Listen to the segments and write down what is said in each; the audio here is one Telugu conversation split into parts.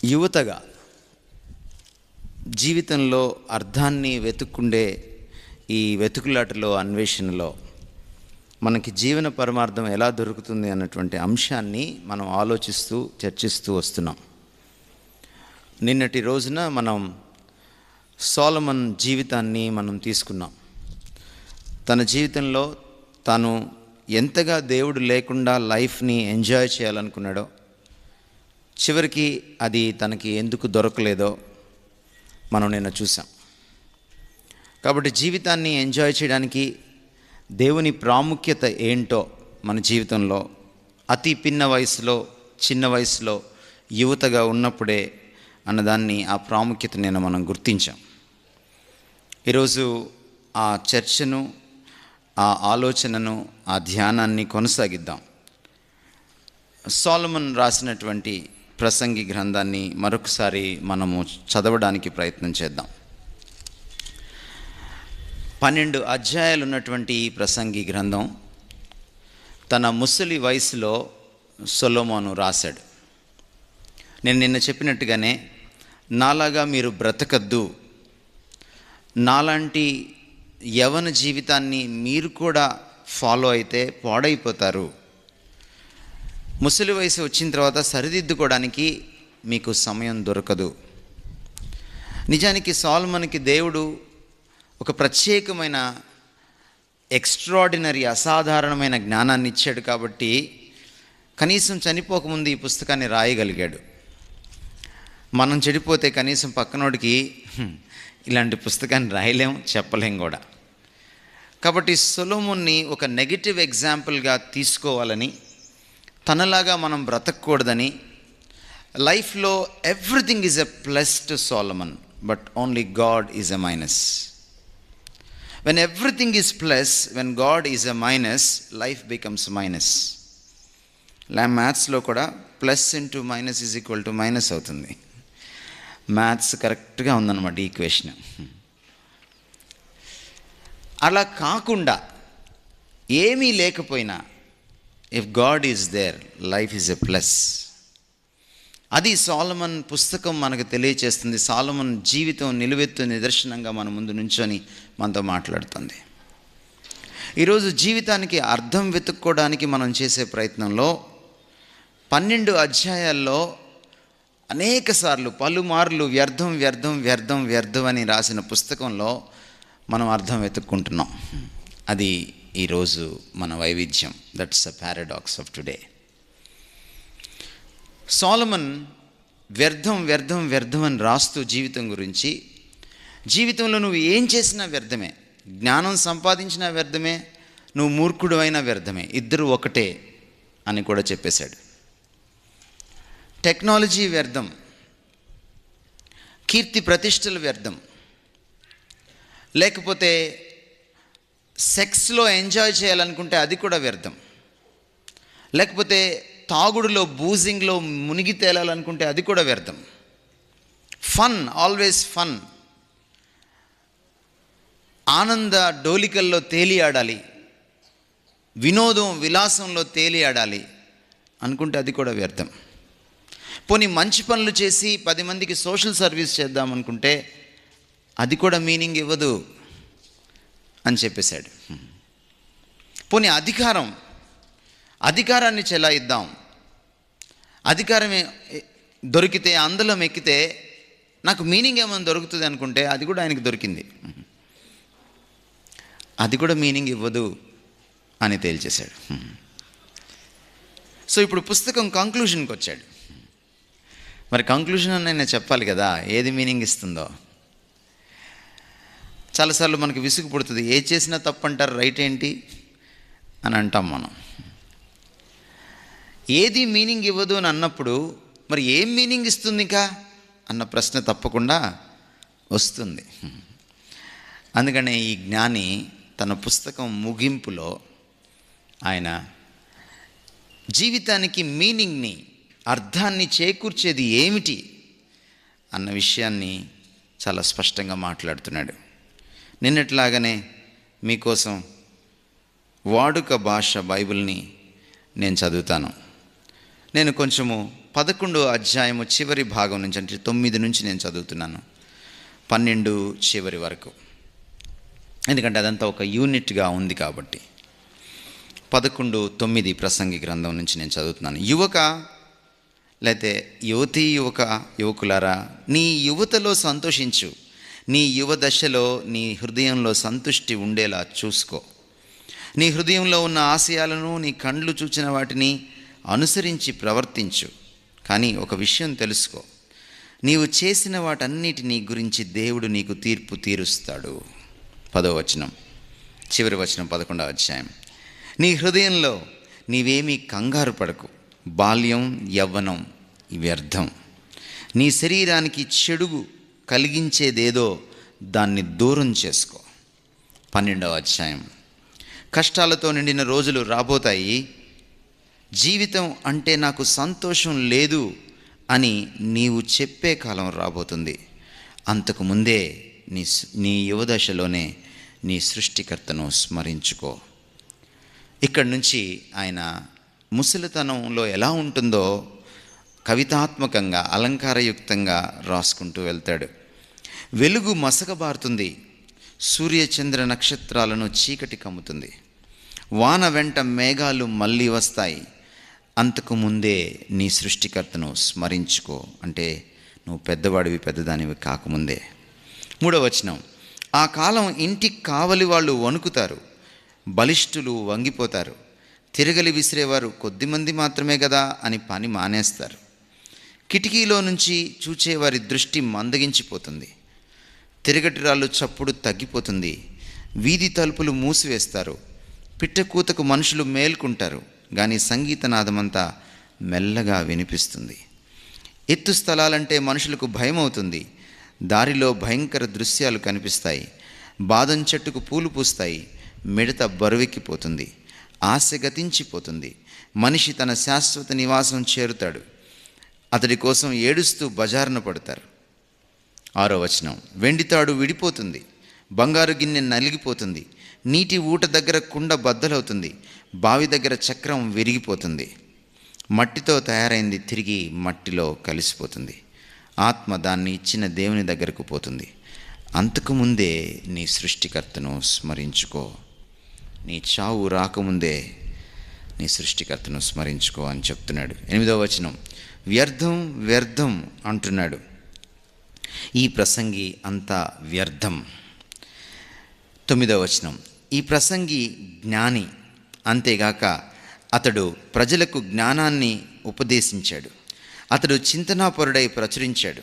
యువతగా జీవితంలో అర్థాన్ని వెతుక్కుండే ఈ వెతుకులాటలో, అన్వేషణలో మనకి జీవన పరమార్థం ఎలా దొరుకుతుంది అన్నటువంటి అంశాన్ని మనం ఆలోచిస్తూ చర్చిస్తూ వస్తున్నాం. నిన్నటి రోజున మనం సొలొమన్ జీవితాన్ని మనం తీసుకున్నాం. తన జీవితంలో తాను ఎంతగా దేవుడు లేకుండా లైఫ్ని ఎంజాయ్ చేయాలనుకున్నాడో, చివరికి అది తనకి ఎందుకు దొరకలేదో మనం నిన్న చూసాం. కాబట్టి జీవితాన్ని ఎంజాయ్ చేయడానికి దేవుని ప్రాముఖ్యత ఏంటో మన జీవితంలో అతి పిన్న వయసులో, చిన్న వయసులో, యువతగా ఉన్నప్పుడే అన్నదాన్ని, ఆ ప్రాముఖ్యత నేను మనం గుర్తించాం. ఈరోజు ఆ చర్చను, ఆ ఆలోచనను, ఆ ధ్యానాన్ని కొనసాగిద్దాం. సొలొమన్ రాసినటువంటి ప్రసంగి గ్రంథాన్ని మరొకసారి మనము చదవడానికి ప్రయత్నం చేద్దాం. 12 అధ్యాయాలు ఉన్నటువంటి ఈ ప్రసంగి గ్రంథం తన ముసలి వయసులో సొలొమోను రాశాడు. నేను నిన్న చెప్పినట్టుగానే, నాలాగా మీరు బ్రతకద్దు, నాలాంటి యవన జీవితాన్ని మీరు కూడా ఫాలో అయితే పాడైపోతారు, ముసలి వయసు వచ్చిన తర్వాత సరిదిద్దుకోవడానికి మీకు సమయం దొరకదు. నిజానికి సొలొమోనుకి దేవుడు ఒక ప్రత్యేకమైన, ఎక్స్ట్రాడినరీ, అసాధారణమైన జ్ఞానాన్ని ఇచ్చాడు. కాబట్టి కనీసం చనిపోకముందు ఈ పుస్తకాన్ని రాయగలిగాడు. మనం చెడిపోతే కనీసం పక్కనోడికి ఇలాంటి పుస్తకాన్ని రాయలేం, చెప్పలేం కూడా. కాబట్టి సొలొమోన్ని ఒక నెగటివ్ ఎగ్జాంపుల్గా తీసుకోవాలని, తనలాగా మనం బ్రతకూడదని, లైఫ్లో everything is a plus to Solomon, but only God is a minus. When everything is plus, when God is a minus, life becomes minus. మ్యాథ్స్లో కూడా plus into minus is equal to minus అవుతుంది. మ్యాథ్స్ కరెక్ట్గా ఉందన్నమాట ఈక్వేషన్. అలా కాకుండా ఏమీ లేకపోయినా, if God is there, life is a plus. అది సొలొమన్ పుస్తకం మనకు తెలియచేస్తుంది. సొలొమన్ జీవితం నిలువెత్తు నిదర్శనంగా మన ముందు నుంచొని మనతో మాట్లాడుతుంది. ఈరోజు జీవితానికి అర్థం వెతుక్కోవడానికి మనం చేసే ప్రయత్నంలో 12 అధ్యాయాల్లో అనేకసార్లు, పలుమార్లు వ్యర్థం వ్యర్థం వ్యర్థం వ్యర్థం అని రాసిన పుస్తకంలో మనం అర్థం వెతుక్కుంటున్నాం. అది ఈరోజు మన వైవిధ్యం. That's a paradox of today. Solomon వ్యర్థం వ్యర్థం వ్యర్థం అని రాస్తూ జీవితం గురించి, జీవితంలో నువ్వు ఏం చేసినా వ్యర్థమే, జ్ఞానం సంపాదించినా వ్యర్థమే, నువ్వు మూర్ఖుడు అయినా వ్యర్థమే, ఇద్దరు ఒకటే అని కూడా చెప్పేశాడు. టెక్నాలజీ వ్యర్థం, కీర్తి ప్రతిష్టలు వ్యర్థం, లేకపోతే సెక్స్లో ఎంజాయ్ చేయాలనుకుంటే అది కూడా వ్యర్థం, లేకపోతే తాగుడులో, బూజింగ్లో మునిగి తేలాలనుకుంటే అది కూడా వ్యర్థం. ఫన్, ఆల్వేస్ ఫన్, ఆనంద డోలికల్లో తేలియాడాలి, వినోదం విలాసంలో తేలియాడాలి అనుకుంటే అది కూడా వ్యర్థం. పోనీ మంచి పనులు చేసి 10 మందికి సోషల్ సర్వీస్ చేద్దామనుకుంటే అది కూడా మీనింగ్ ఇవ్వదు అని చెప్పేశాడు. పోనీ అధికారాన్ని చెలాయిద్దాం, అధికారమే దొరికితే, అందలం ఎక్కితే నాకు మీనింగ్ ఏమైనా దొరుకుతుంది అనుకుంటే అది కూడా ఆయనకి దొరికింది, అది కూడా మీనింగ్ ఇవ్వదు అని తేల్చేశాడు. సో ఇప్పుడు పుస్తకం కంక్లూషన్కి వచ్చాడు. మరి కంక్లూషన్ అని చెప్పాలి కదా, ఏది మీనింగ్ ఇస్తుందో. చాలాసార్లు మనకు విసుగు పుడుతుంది, ఏ చేసినా తప్పు అంటారు, రైట్ ఏంటి అని అంటాం మనం. ఏది మీనింగ్ ఇవ్వదు అని అన్నప్పుడు మరి ఏం మీనింగ్ ఇస్తుంది ఇంకా అన్న ప్రశ్న తప్పకుండా వస్తుంది. అందుకనే ఈ జ్ఞాని తన పుస్తకం ముగింపులో ఆయన జీవితానికి మీనింగ్ని, అర్థాన్ని చేకూర్చేది ఏమిటి అన్న విషయాన్ని చాలా స్పష్టంగా మాట్లాడుతున్నాడు. నిన్నట్లాగానే మీకోసం వాడుక భాష బైబిల్ని నేను చదువుతాను. నేను కొంచెము 11 అధ్యాయము చివరి భాగం నుంచి, అంటే 9 నుంచి నేను చదువుతున్నాను, 12 చివరి వరకు, ఎందుకంటే అదంతా ఒక యూనిట్గా ఉంది కాబట్టి. 11:9 ప్రసంగి గ్రంథం నుంచి నేను చదువుతున్నాను. యువక, లేతే యువకులారా, నీ యువతలో సంతోషించు, నీ యువ దశలో నీ హృదయంలో సంతుష్టి ఉండేలా చూసుకో. నీ హృదయంలో ఉన్న ఆశయాలను, నీ కండ్లు చూచిన వాటిని అనుసరించి ప్రవర్తించు. కానీ ఒక విషయం తెలుసుకో, నీవు చేసిన వాటన్నిటినీ గురించి దేవుడు నీకు తీర్పు తీరుస్తాడు. 10వ వచనం, చివరి వచనం 11వ అధ్యాయం. నీ హృదయంలో నీవేమీ కంగారు పడకు, బాల్యం యవ్వనం వ్యర్థం. నీ శరీరానికి చెడు కలిగించేదేదో దాన్ని దూరం చేసుకో. 12వ అధ్యాయం. కష్టాలతో నిండిన రోజులు రాబోతాయి. జీవితం అంటే నాకు సంతోషం లేదు అని నీవు చెప్పే కాలం రాబోతుంది. అంతకు ముందే నీ యువదశలోనే నీ సృష్టికర్తను స్మరించుకో. ఇక్కడి నుంచి ఆయన ముసలితనంలో ఎలా ఉంటుందో కవితాత్మకంగా, అలంకారయుక్తంగా రాసుకుంటూ వెళ్తాడు. వెలుగు మసకబారుతుంది, సూర్యచంద్ర నక్షత్రాలను చీకటి కమ్ముతుంది, వాన వెంట మేఘాలు మళ్ళీ వస్తాయి. అంతకు ముందే నీ సృష్టికర్తను స్మరించుకో. అంటే నువ్వు పెద్దవాడివి, పెద్దదానివి కాకముందే. 3వ వచనం. ఆ కాలం ఇంటికి కావలి వాళ్ళు వణుకుతారు, బలిష్ఠులు వంగిపోతారు, తిరగలి విసిరేవారు కొద్దిమంది మాత్రమే కదా అని పని మానేస్తారు. కిటికీలో నుంచి చూచేవారి దృష్టి మందగించిపోతుంది, తిరగటిరాళ్ళు చప్పుడు తగ్గిపోతుంది, వీధి తలుపులు మూసివేస్తారు, పిట్టకూతకు మనుషులు మేల్కుంటారు, కానీ సంగీతనాదమంతా మెల్లగా వినిపిస్తుంది. ఎత్తు స్థలాలంటే మనుషులకు భయం అవుతుంది, దారిలో భయంకర దృశ్యాలు కనిపిస్తాయి. బాదం చెట్టుకు పూలు పూస్తాయి, మిడత బరువెక్కిపోతుంది, ఆశ గతించిపోతుంది. మనిషి తన శాశ్వత నివాసం చేరుతాడు, అతడి కోసం ఏడుస్తూ బజారున పడతారు. 6వ వచనం. వెండితాడు విడిపోతుంది, బంగారు గిన్నె నలిగిపోతుంది, నీటి ఊట దగ్గర కుండ బద్దలవుతుంది, బావి దగ్గర చక్రం విరిగిపోతుంది. మట్టితో తయారైంది తిరిగి మట్టిలో కలిసిపోతుంది, ఆత్మ దాన్ని ఇచ్చిన దేవుని దగ్గరకు పోతుంది. అంతకుముందే నీ సృష్టికర్తను స్మరించుకో. నీ చావు రాకముందే నీ సృష్టికర్తను స్మరించుకో అని చెప్తున్నాడు. 8వ వచనం. వ్యర్థం వ్యర్థం అంటున్నాడు. ఈ ప్రసంగి అంతా వ్యర్థం. 9వ వచనం. ఈ ప్రసంగి జ్ఞాని, అంతేగాక అతడు ప్రజలకు జ్ఞానాన్ని ఉపదేశించాడు. అతడు చింతనాపరుడై ప్రచురించాడు.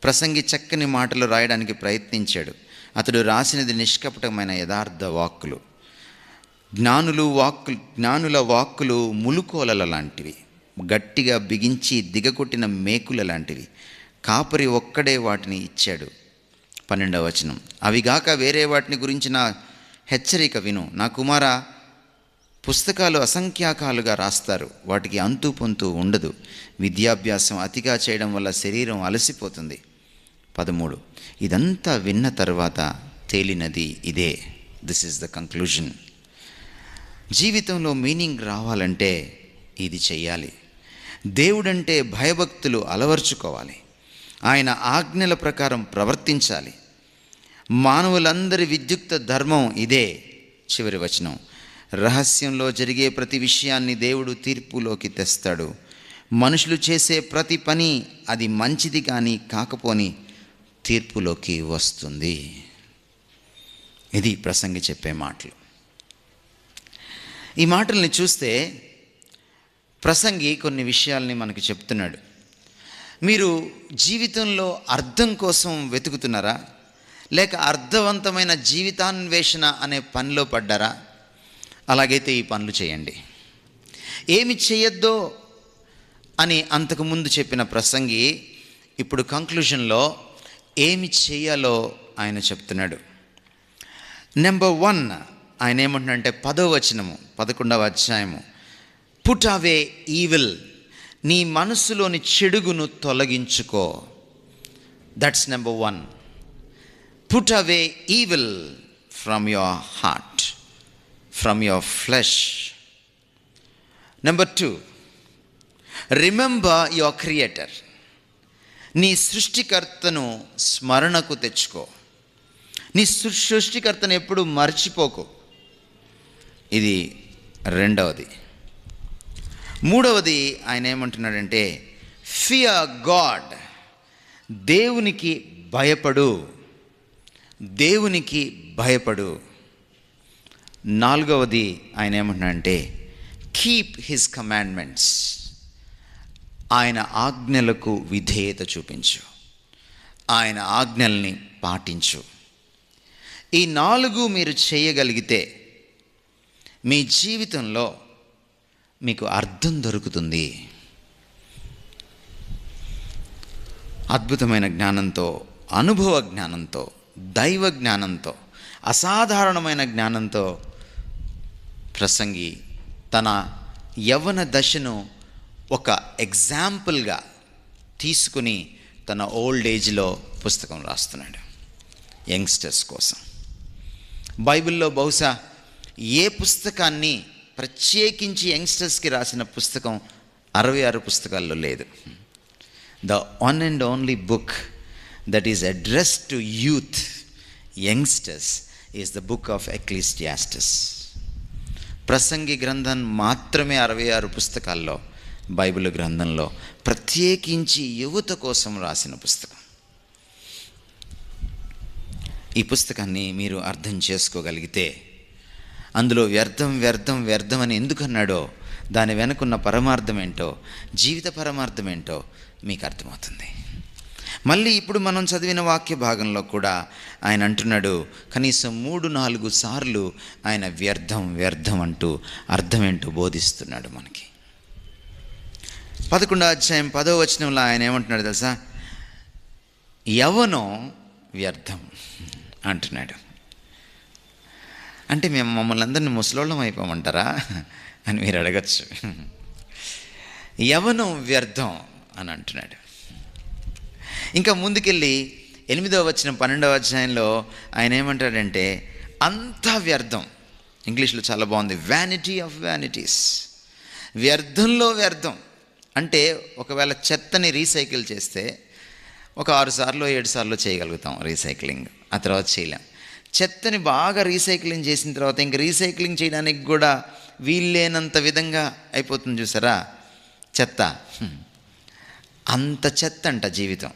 ప్రసంగి చక్కని మాటలు రాయడానికి ప్రయత్నించాడు. అతడు రాసినది నిష్కపటమైన యథార్థ వాక్కులు. జ్ఞానుల వాక్కులు ములుకోలల లాంటివి, గట్టిగా బిగించి దిగకొట్టిన మేకుల లాంటివి. కాపరి ఒక్కడే వాటిని ఇచ్చాడు. 12వ వచనం. అవిగాక వేరే వాటిని గురించిన హెచ్చరిక విను. నా కుమారా, పుస్తకాలు అసంఖ్యాకాలుగా రాస్తారు, వాటికి అంతు పొంతు ఉండదు. విద్యాభ్యాసం అతిగా చేయడం వల్ల శరీరం అలసిపోతుంది. 13. ఇదంతా విన్న తర్వాత తేలినది ఇదే. This is the conclusion. జీవితంలో మీనింగ్ రావాలంటే ఇది చెయ్యాలి. దేవుడంటే భయభక్తులు అలవర్చుకోవాలి. ఆయన ఆజ్ఞల ప్రకారం ప్రవర్తించాలి. మానవులందరి విద్యుక్త ధర్మం ఇదే. చివరి వచనం. రహస్యంలో జరిగే ప్రతి విషయాన్ని దేవుడు తీర్పులోకి తెస్తాడు. మనుషులు చేసే ప్రతి పని, అది మంచిది కానీ కాకపోని, తీర్పులోకి వస్తుంది. ఇది ప్రసంగి చెప్పే మాటలు. ఈ మాటల్ని చూస్తే ప్రసంగి కొన్ని విషయాల్ని మనకు చెప్తున్నాడు. మీరు జీవితంలో అర్థం కోసం వెతుకుతున్నారా, లేక అర్థవంతమైన జీవితాన్వేషణ అనే పనిలో పడ్డారా? అలాగైతే ఈ పనులు చేయండి. ఏమి చేయొద్దో అని అంతకుముందు చెప్పిన ప్రసంగి ఇప్పుడు కంక్లూజన్లో ఏమి చేయాలో ఆయన చెప్తున్నాడు. నెంబర్ 1 ఆయన ఏమంటున్నాడంటే 10వ వచనము 11వ అధ్యాయము. Put away evil. నీ మనసులోని చెడుగును తొలగించుకో. That's number 1. Put away evil from your heart, from your flesh. Number 2, remember your creator. నీ సృష్టికర్తను స్మరణకు తెచ్చుకో. నీ సృష్టికర్తను ఎప్పుడు మర్చిపోకు. ఇది రెండవది. మూడవది ఆయన ఏమంటున్నాడంటే ఫియర్ గాడ్. దేవునికి భయపడు, దేవునికి భయపడు. నాలుగవది ఆయన ఏమంటున్నాడంటే కీప్ హిస్ కమాండ్మెంట్స్. ఆయన ఆజ్ఞలకు విధేయత చూపించు, ఆయన ఆజ్ఞల్ని పాటించు. ఈ 4 మీరు చేయగలిగితే మీ జీవితంలో మీకు అర్థం దొరుకుతుంది. అద్భుతమైన జ్ఞానంతో, అనుభవ జ్ఞానంతో, దైవ జ్ఞానంతో, అసాధారణమైన జ్ఞానంతో ప్రసంగి తన యవ్వన దశను ఒక ఎగ్జాంపుల్గా తీసుకుని తన ఓల్డ్ ఏజ్లో పుస్తకం రాస్తున్నాడు యంగ్స్టర్స్ కోసం. బైబిల్లో బహుశా ఏ పుస్తకాన్ని ప్రత్యేకించి యంగ్స్టర్స్కి రాసిన పుస్తకం 66 పుస్తకాల్లో లేదు. The one and only book that is addressed to youth, youngsters, is the book of Ecclesiastes. ప్రసంగి గ్రంథం మాత్రమే 66 పుస్తకాల్లో బైబిల్ గ్రంథంలో ప్రత్యేకించి యువత కోసం రాసిన పుస్తకం. ఈ పుస్తకాన్ని మీరు అర్థం చేసుకోగలిగితే, అందులో వ్యర్థం వ్యర్థం వ్యర్థం అని ఎందుకన్నాడో, దాని వెనుకున్న పరమార్థం ఏంటో, జీవిత పరమార్థం ఏంటో మీకు అర్థమవుతుంది. మళ్ళీ ఇప్పుడు మనం చదివిన వాక్య భాగంలో కూడా ఆయన అంటున్నాడు, కనీసం 3-4 సార్లు ఆయన వ్యర్థం వ్యర్థం అంటూ అర్థం ఏంటో బోధిస్తున్నాడు మనకి. 11వ అధ్యాయం 10వ వచనంలో ఆయన ఏమంటున్నాడు తెలుసా? యవ్వనం వ్యర్థం అంటున్నాడు. అంటే మేము మమ్మల్ని అందరినీ ముసలోళ్ళం అయిపోమంటారా అని మీరు అడగచ్చు. యవ్వనం వ్యర్థం అని అంటున్నాడు. ఇంకా ముందుకెళ్ళి 8వ వచనం 12వ అధ్యాయంలో ఆయన ఏమంటాడంటే అంతా వ్యర్థం. ఇంగ్లీష్లో చాలా బాగుంది, వ్యానిటీ ఆఫ్ వ్యానిటీస్. వ్యర్థంలో వ్యర్థం అంటే ఒకవేళ చెత్తని రీసైకిల్ చేస్తే ఒక 6 సార్లు 7 సార్లు చేయగలుగుతాం రీసైక్లింగ్, ఆ తర్వాత చేయలేం. చెత్తని బాగా రీసైక్లింగ్ చేసిన తర్వాత ఇంక రీసైక్లింగ్ చేయడానికి కూడా వీల్లేనంత విధంగా అయిపోతుంది చూసారా చెత్త. అంత చెత్త అంట జీవితం.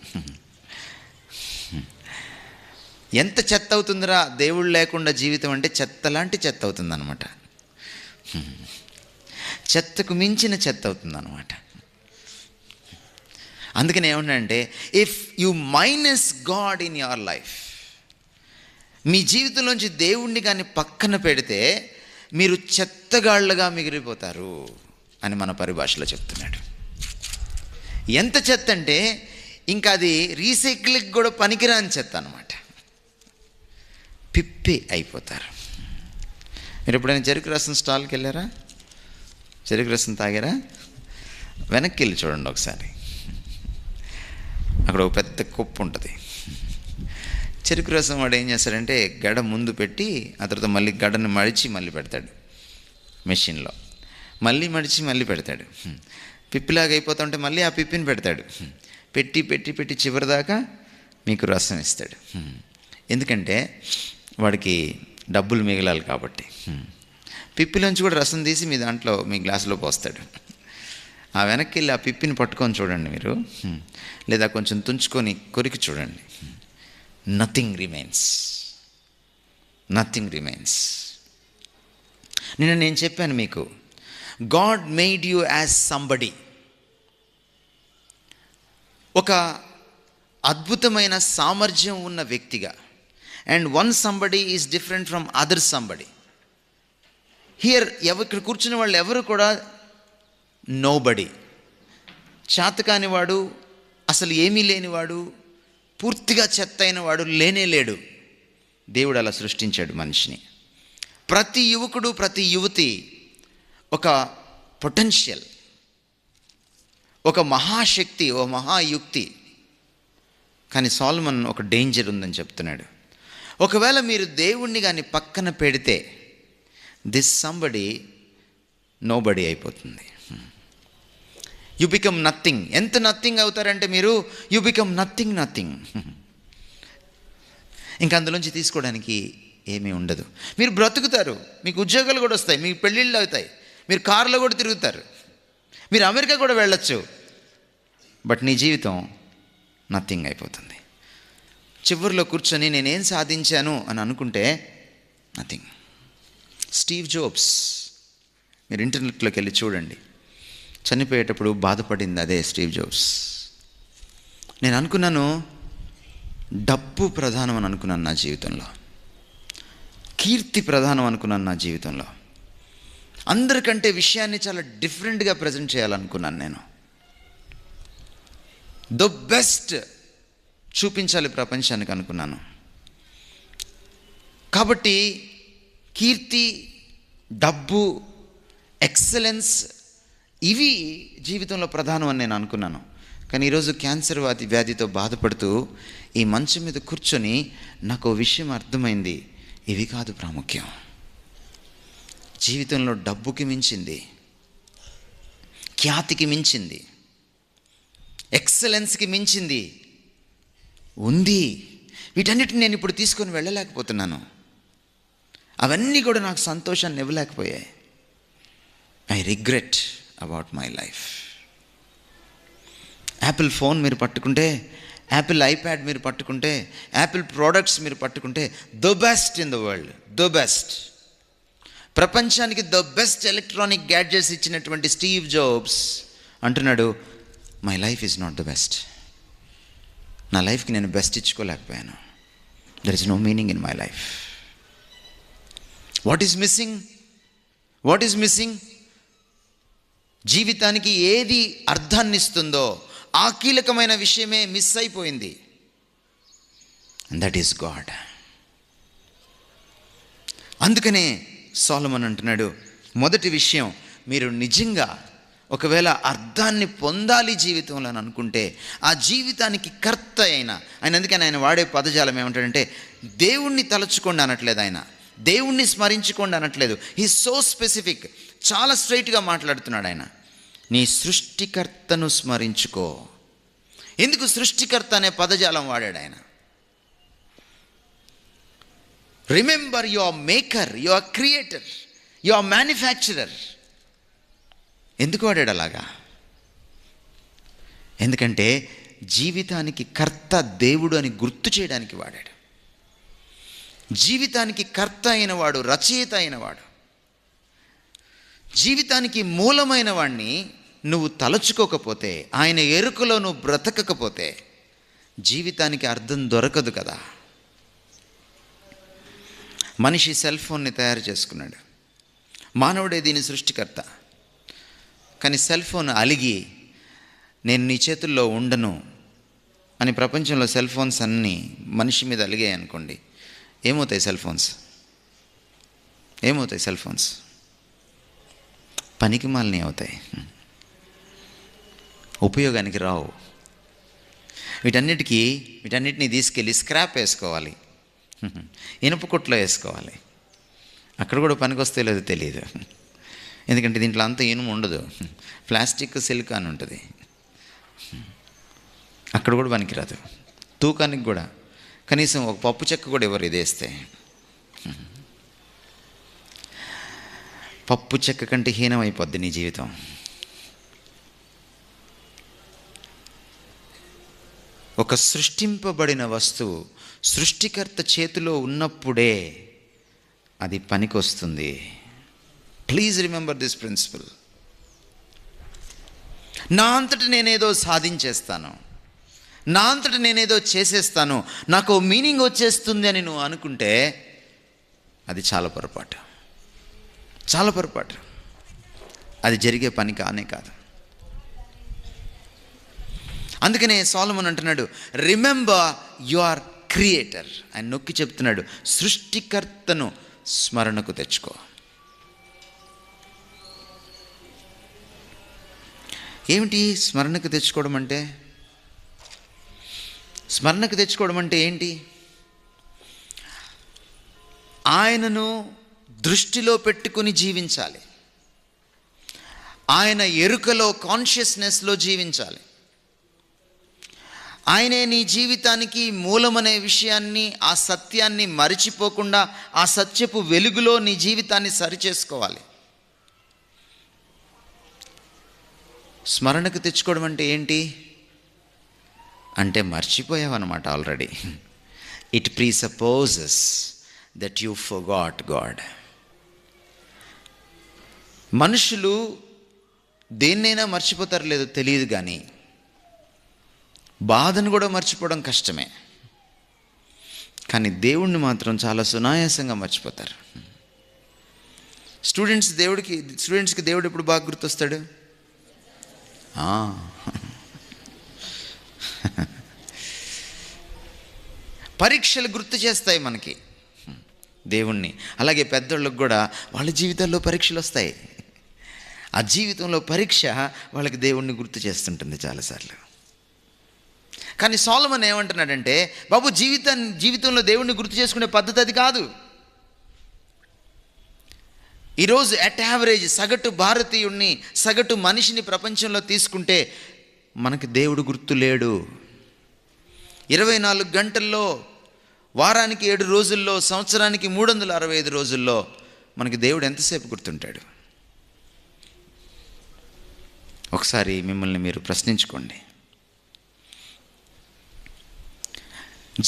ఎంత చెత్త అవుతుందిరా దేవుడు లేకుండా జీవితం అంటే చెత్త లాంటి చెత్త అవుతుందన్నమాట. చెత్తకు మించిన చెత్త అవుతుందన్నమాట. అందుకని ఏమన్నాడంటే if you minus God in your life, మీ జీవితంలోంచి దేవుణ్ణి కానీ పక్కన పెడితే మీరు చెత్తగాళ్ళగా మిగిలిపోతారు అని మన పరిభాషలో చెప్తున్నాడు. ఎంత చెత్త అంటే ఇంకా అది రీసైక్లింగ్ కూడా పనికిరాని చెత్త అన్నమాట. పిప్పి అయిపోతారు. మీరు ఎప్పుడైనా చెరుకు రసం స్టాల్కి వెళ్ళారా? చెరుకు రసం తాగారా? వెనక్కి వెళ్ళి చూడండి ఒకసారి. అక్కడ ఒక పెద్ద కుప్పు ఉంటుంది. చెరుకు రసం వాడు ఏం చేస్తాడంటే గడ ముందు పెట్టి ఆ తర్వాత మళ్ళీ గడను మడిచి మళ్ళీ పెడతాడు మెషిన్లో, మళ్ళీ మడిచి మళ్ళీ పెడతాడు. పిప్పిలాగా అయిపోతుంటే మళ్ళీ ఆ పిప్పిని పెడతాడు. పెట్టి పెట్టి పెట్టి చివరిదాకా మీకు రసం ఇస్తాడు. ఎందుకంటే వాడికి డబ్బులు మిగలాలి కాబట్టి. పిప్పిలోంచి కూడా రసం తీసి మీ దాంట్లో మీ గ్లాసులో పోస్తాడు. ఆ వెనక్కి వెళ్ళి ఆ పిప్పిని పట్టుకొని చూడండి మీరు, లేదా కొంచెం తుంచుకొని కొరికి చూడండి. Nothing remains, nothing remains. నేను చెప్పాను మీకు, God made you as somebody. ఒక అద్భుతమైన సామర్థ్యం ఉన్న వ్యక్తిగా. And one somebody is different from other somebody. Here ఇక్కడ కూర్చున్న వాళ్ళు ఎవరు కూడా నోబడి, చేతకానివాడు, అసలు ఏమీ లేనివాడు, పూర్తిగా చెత్త అయినవాడు లేనే లేడు. దేవుడు అలా సృష్టించాడు మనిషిని. ప్రతి యువకుడు, ప్రతి యువతి ఒక పొటెన్షియల్, ఒక మహాశక్తి, ఓ మహాయుక్తి. కానీ సోలమన్ ఒక డేంజర్ ఉందని చెప్తున్నాడు. ఒకవేళ మీరు దేవుణ్ణి కానీ పక్కన పెడితే దిస్ సంబడి నోబడి అయిపోతుంది. You become nothing. ఎంత నథింగ్ అవుతారంటే మీరు, యు బికమ్ నథింగ్. ఇంకా అందులోంచి తీసుకోవడానికి ఏమీ ఉండదు. మీరు బ్రతుకుతారు, మీకు ఉద్యోగాలు కూడా వస్తాయి, మీకు పెళ్ళిళ్ళు అవుతాయి, మీరు కారులో కూడా తిరుగుతారు, మీరు అమెరికా కూడా వెళ్ళొచ్చు. బట్ నీ జీవితం నథింగ్ అయిపోతుంది. చివరిలో కూర్చొని నేనేం సాధించాను అని అనుకుంటే నథింగ్. స్టీవ్ జాబ్స్, మీరు ఇంటర్నెట్లోకి వెళ్ళి చూడండి, చనిపోయేటప్పుడు బాధపడింది అదే స్టీవ్ జాబ్స్. నేను అనుకున్నాను డబ్బు ప్రధానం అని అనుకున్నాను నా జీవితంలో, కీర్తి ప్రధానం అనుకున్నాను నా జీవితంలో, అందరికంటే విషయాన్ని చాలా డిఫరెంట్గా ప్రజెంట్ చేయాలనుకున్నాను. నేను ద బెస్ట్ చూపించాలి ప్రపంచానికి అనుకున్నాను. కాబట్టి కీర్తి, డబ్బు, ఎక్సలెన్స్ ఇవి జీవితంలో ప్రధానం అని నేను అనుకున్నాను. కానీ ఈరోజు క్యాన్సర్ వ్యాధితో బాధపడుతూ ఈ మంచం మీద కూర్చొని నాకు ఓ విషయం అర్థమైంది, ఇవి కాదు ప్రాముఖ్యం. జీవితంలో డబ్బుకి మించింది, ఖ్యాతికి మించింది, ఎక్సలెన్స్కి మించింది ఉంది. వీటన్నిటిని నేను ఇప్పుడు తీసుకొని వెళ్ళలేకపోతున్నాను. అవన్నీ కూడా నాకు సంతోషాన్ని ఇవ్వలేకపోయాయి. I regret about my life. Apple phone మీరు పట్టుకుంటే, యాపిల్ ఐప్యాడ్ మీరు పట్టుకుంటే, యాపిల్ ప్రోడక్ట్స్ మీరు పట్టుకుంటే, the best in the world, the best. ప్రపంచానికి ద బెస్ట్ ఎలక్ట్రానిక్ గ్యాడ్జెట్స్ ఇచ్చినటువంటి స్టీవ్ జాబ్స్ అంటున్నాడు, my life is not the best. నా లైఫ్కి నేను బెస్ట్ ఇచ్చుకోలేకపోయాను. There is no meaning in my life. What is missing? జీవితానికి ఏది అర్థాన్ని ఇస్తుందో ఆ కీలకమైన విషయమే మిస్ అయిపోయింది. And that is God. అందుకనే సొలొమన్ అంటున్నాడు, మొదటి విషయం, మీరు నిజంగా ఒకవేళ అర్థాన్ని పొందాలి జీవితంలో అని అనుకుంటే, ఆ జీవితానికి కర్త అయిన ఆయన, అందుకని ఆయన వాడే పదజాలం ఏమంటాడంటే, దేవుణ్ణి తలుచుకోండి అనట్లేదు ఆయన, దేవుణ్ణి స్మరించుకోండి అనట్లేదు. హీ సో స్పెసిఫిక్, చాలా స్ట్రైట్గా మాట్లాడుతున్నాడు ఆయన. నీ సృష్టికర్తను స్మరించుకో. ఎందుకు సృష్టికర్త అనే పదజాలం వాడాడు ఆయన? Remember your maker, your creator, your manufacturer. ఎందుకు వాడాడు అలాగా? ఎందుకంటే జీవితానికి కర్త దేవుడు అని గుర్తు చేయడానికి వాడాడు. జీవితానికి కర్త అయిన వాడు, రచయిత అయిన వాడు, జీవితానికి మూలమైన వాడిని నువ్వు తలచుకోకపోతే, ఆయన ఎరుకలో నువ్వు బ్రతకకపోతే జీవితానికి అర్థం దొరకదు కదా. మనిషి సెల్ ఫోన్ని తయారు చేసుకున్నాడు, మానవుడే దీని సృష్టికర్త. కానీ సెల్ ఫోన్ అలిగి నేను నీ చేతుల్లో ఉండను అని ప్రపంచంలో సెల్ ఫోన్స్ అన్నీ మనిషి మీద అలిగాయి అనుకోండి, ఏమవుతాయి సెల్ ఫోన్స్? పనికి మాలిని అవుతాయి, ఉపయోగానికి రావు. వీటన్నిటిని తీసుకెళ్ళి స్క్రాప్ వేసుకోవాలి, ఇనుప కొట్లో వేసుకోవాలి. అక్కడ కూడా పనికి వస్తే లేదో తెలియదు, ఎందుకంటే దీంట్లో అంత ఇనుము ఉండదు, ప్లాస్టిక్, సిలికాన్ ఉంటుంది. అక్కడ కూడా పనికిరాదు. తూకానికి కూడా కనీసం ఒక పప్పు చెక్క కూడా ఎవరు ఇది వేస్తే. పప్పు చెక్క కంటే హీనమైపోద్ది నీ జీవితం. ఒక సృష్టింపబడిన వస్తువు సృష్టికర్త చేతిలో ఉన్నప్పుడే అది పనికొస్తుంది. Please remember this principle. నా అంతటి నేనేదో సాధించేస్తాను, నా అంతటి నేనేదో చేసేస్తాను, నాకు మీనింగ్ వచ్చేస్తుంది అని నువ్వు అనుకుంటే అది చాలా పొరపాటు. అది జరిగే పని కానే కాదు. అందుకనే సొలొమన్ అంటున్నాడు, రిమెంబర్ యువర్ క్రియేటర్. ఆయన నొక్కి చెప్తున్నాడు, సృష్టికర్తను స్మరణకు తెచ్చుకో. ఏమిటి స్మరణకు తెచ్చుకోవడం అంటే? స్మరణకు తెచ్చుకోవడం అంటే ఏంటి? ఆయనను దృష్టిలో పెట్టుకుని జీవించాలి, ఆయన ఎరుకలో, కాన్షియస్నెస్లో జీవించాలి. ఆయనే నీ జీవితానికి మూలమనే విషయాన్ని, ఆ సత్యాన్ని మరిచిపోకుండా ఆ సత్యపు వెలుగులో నీ జీవితాన్ని సరిచేసుకోవాలి. స్మరణకు తెచ్చుకోవడం అంటే ఏంటి అంటే మర్చిపోయావన్నమాట already. It presupposes that you forgot God. మనుషులు దేన్నైనా మర్చిపోతారు లేదో తెలియదు, కానీ బాధను కూడా మర్చిపోవడం కష్టమే. కానీ దేవుణ్ణి మాత్రం చాలా సునాయాసంగా మర్చిపోతారు. స్టూడెంట్స్కి దేవుడు ఎప్పుడు బాగా గుర్తొస్తాడు? పరీక్షలు గుర్తు చేస్తాయి మనకి దేవుణ్ణి. అలాగే పెద్దోళ్ళకి కూడా వాళ్ళ జీవితాల్లో పరీక్షలు వస్తాయి. ఆ జీవితంలో పరీక్ష వాళ్ళకి దేవుణ్ణి గుర్తు చేస్తుంటుంది చాలాసార్లు. కానీ సొలొమన్ ఏమంటున్నాడంటే, బాబు జీవితంలో దేవుణ్ణి గుర్తు చేసుకునే పద్ధతి అది కాదు. ఈరోజు అట్ యావరేజ్ సగటు భారతీయుణ్ణి, సగటు మనిషిని ప్రపంచంలో తీసుకుంటే మనకి దేవుడు గుర్తు లేడు. 24 గంటల్లో, వారానికి 7 రోజుల్లో, సంవత్సరానికి 365 రోజుల్లో మనకి దేవుడు ఎంతసేపు గుర్తుంటాడు? ఒకసారి మిమ్మల్ని మీరు ప్రశ్నించుకోండి.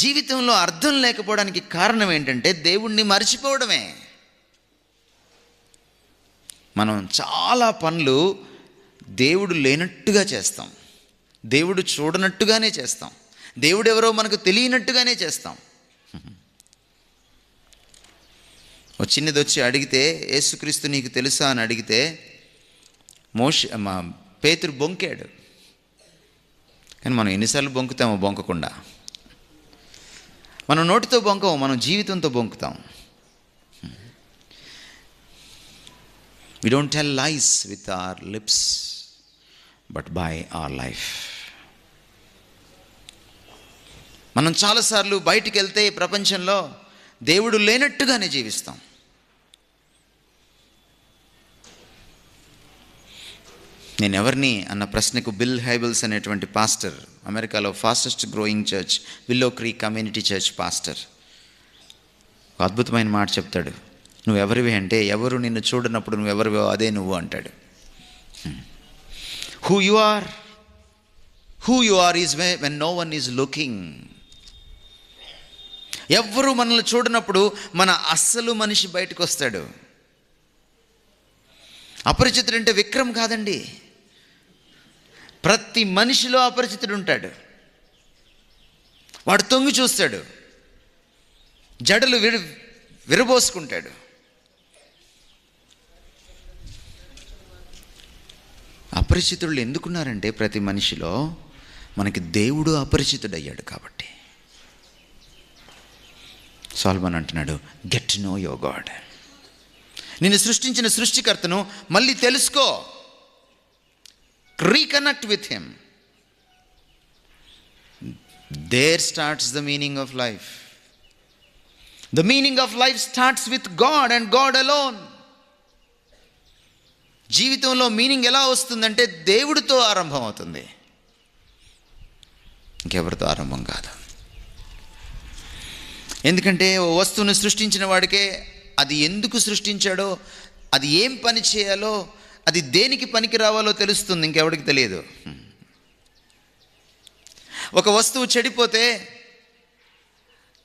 జీవితంలో అర్థం లేకపోవడానికి కారణం ఏంటంటే దేవుణ్ణి మర్చిపోవడమే. మనం చాలా పనులు దేవుడు లేనట్టుగా చేస్తాం, దేవుడు చూడనట్టుగానే చేస్తాం, దేవుడు ఎవరో మనకు తెలియనట్టుగానే చేస్తాం. చిన్నది వచ్చి అడిగితే, యేసుక్రీస్తు నీకు తెలుసా అని అడిగితే పేతురు బొంకాడు. కానీ మనం ఎన్నిసార్లు బొంకుతామో బొంకకుండా. మనం నోటితో బొంకము, మనం జీవితంతో బొంకుతాం. We don't tell lies with our lips, but by our life. మనం చాలాసార్లు బయటికి వెళ్తే ప్రపంచంలో దేవుడు లేనట్టుగానే జీవిస్తాం. నేను ఎవరిని అన్న ప్రశ్నకు బిల్ హైబెల్స్ అనేటువంటి పాస్టర్, అమెరికాలో fastest growing church willow creek community church pastor, ఒక అద్భుతమైన మాట చెప్తాడు. నువ్వెవరివి అంటే, ఎవరు నిన్ను చూడనప్పుడు నువ్వెవరివో అదే నువ్వు అంటాడు. Who you are is when no one is looking. ఎవ్వరూ మనల్ని చూడనప్పుడు మన అస్సలు మనిషి బయటకు వస్తాడు. అపరిచితుడు అంటే విక్రమ్ కాదండి, ప్రతి మనిషిలో అపరిచితుడు ఉంటాడు. వాడు తొంగి చూస్తాడు, జడలు విరబోసుకుంటాడు. అపరిచితులు ఎందుకున్నారంటే, ప్రతి మనిషిలో మనకి దేవుడు అపరిచితుడయ్యాడు కాబట్టి. సొలొమన్ అంటున్నాడు, get to know your God. నిన్ను సృష్టించిన సృష్టికర్తను మళ్ళీ తెలుసుకో, reconnect with him. There starts the meaning of life. The meaning of life starts with God and God alone. జీవితంలో మీనింగ్ ఎలా వస్తుందంటే దేవుడితో ఆరంభం అవుతుంది, ఇంకెవరితో ఆరంభం కాదు. ఎందుకంటే ఓ వస్తువును సృష్టించిన వాడికే అది ఎందుకు సృష్టించాడో, అది ఏం పని చేయాలో, అది దేనికి పనికి రావాలో తెలుస్తుంది, ఇంకెవడికి తెలియదు. ఒక వస్తువు చెడిపోతే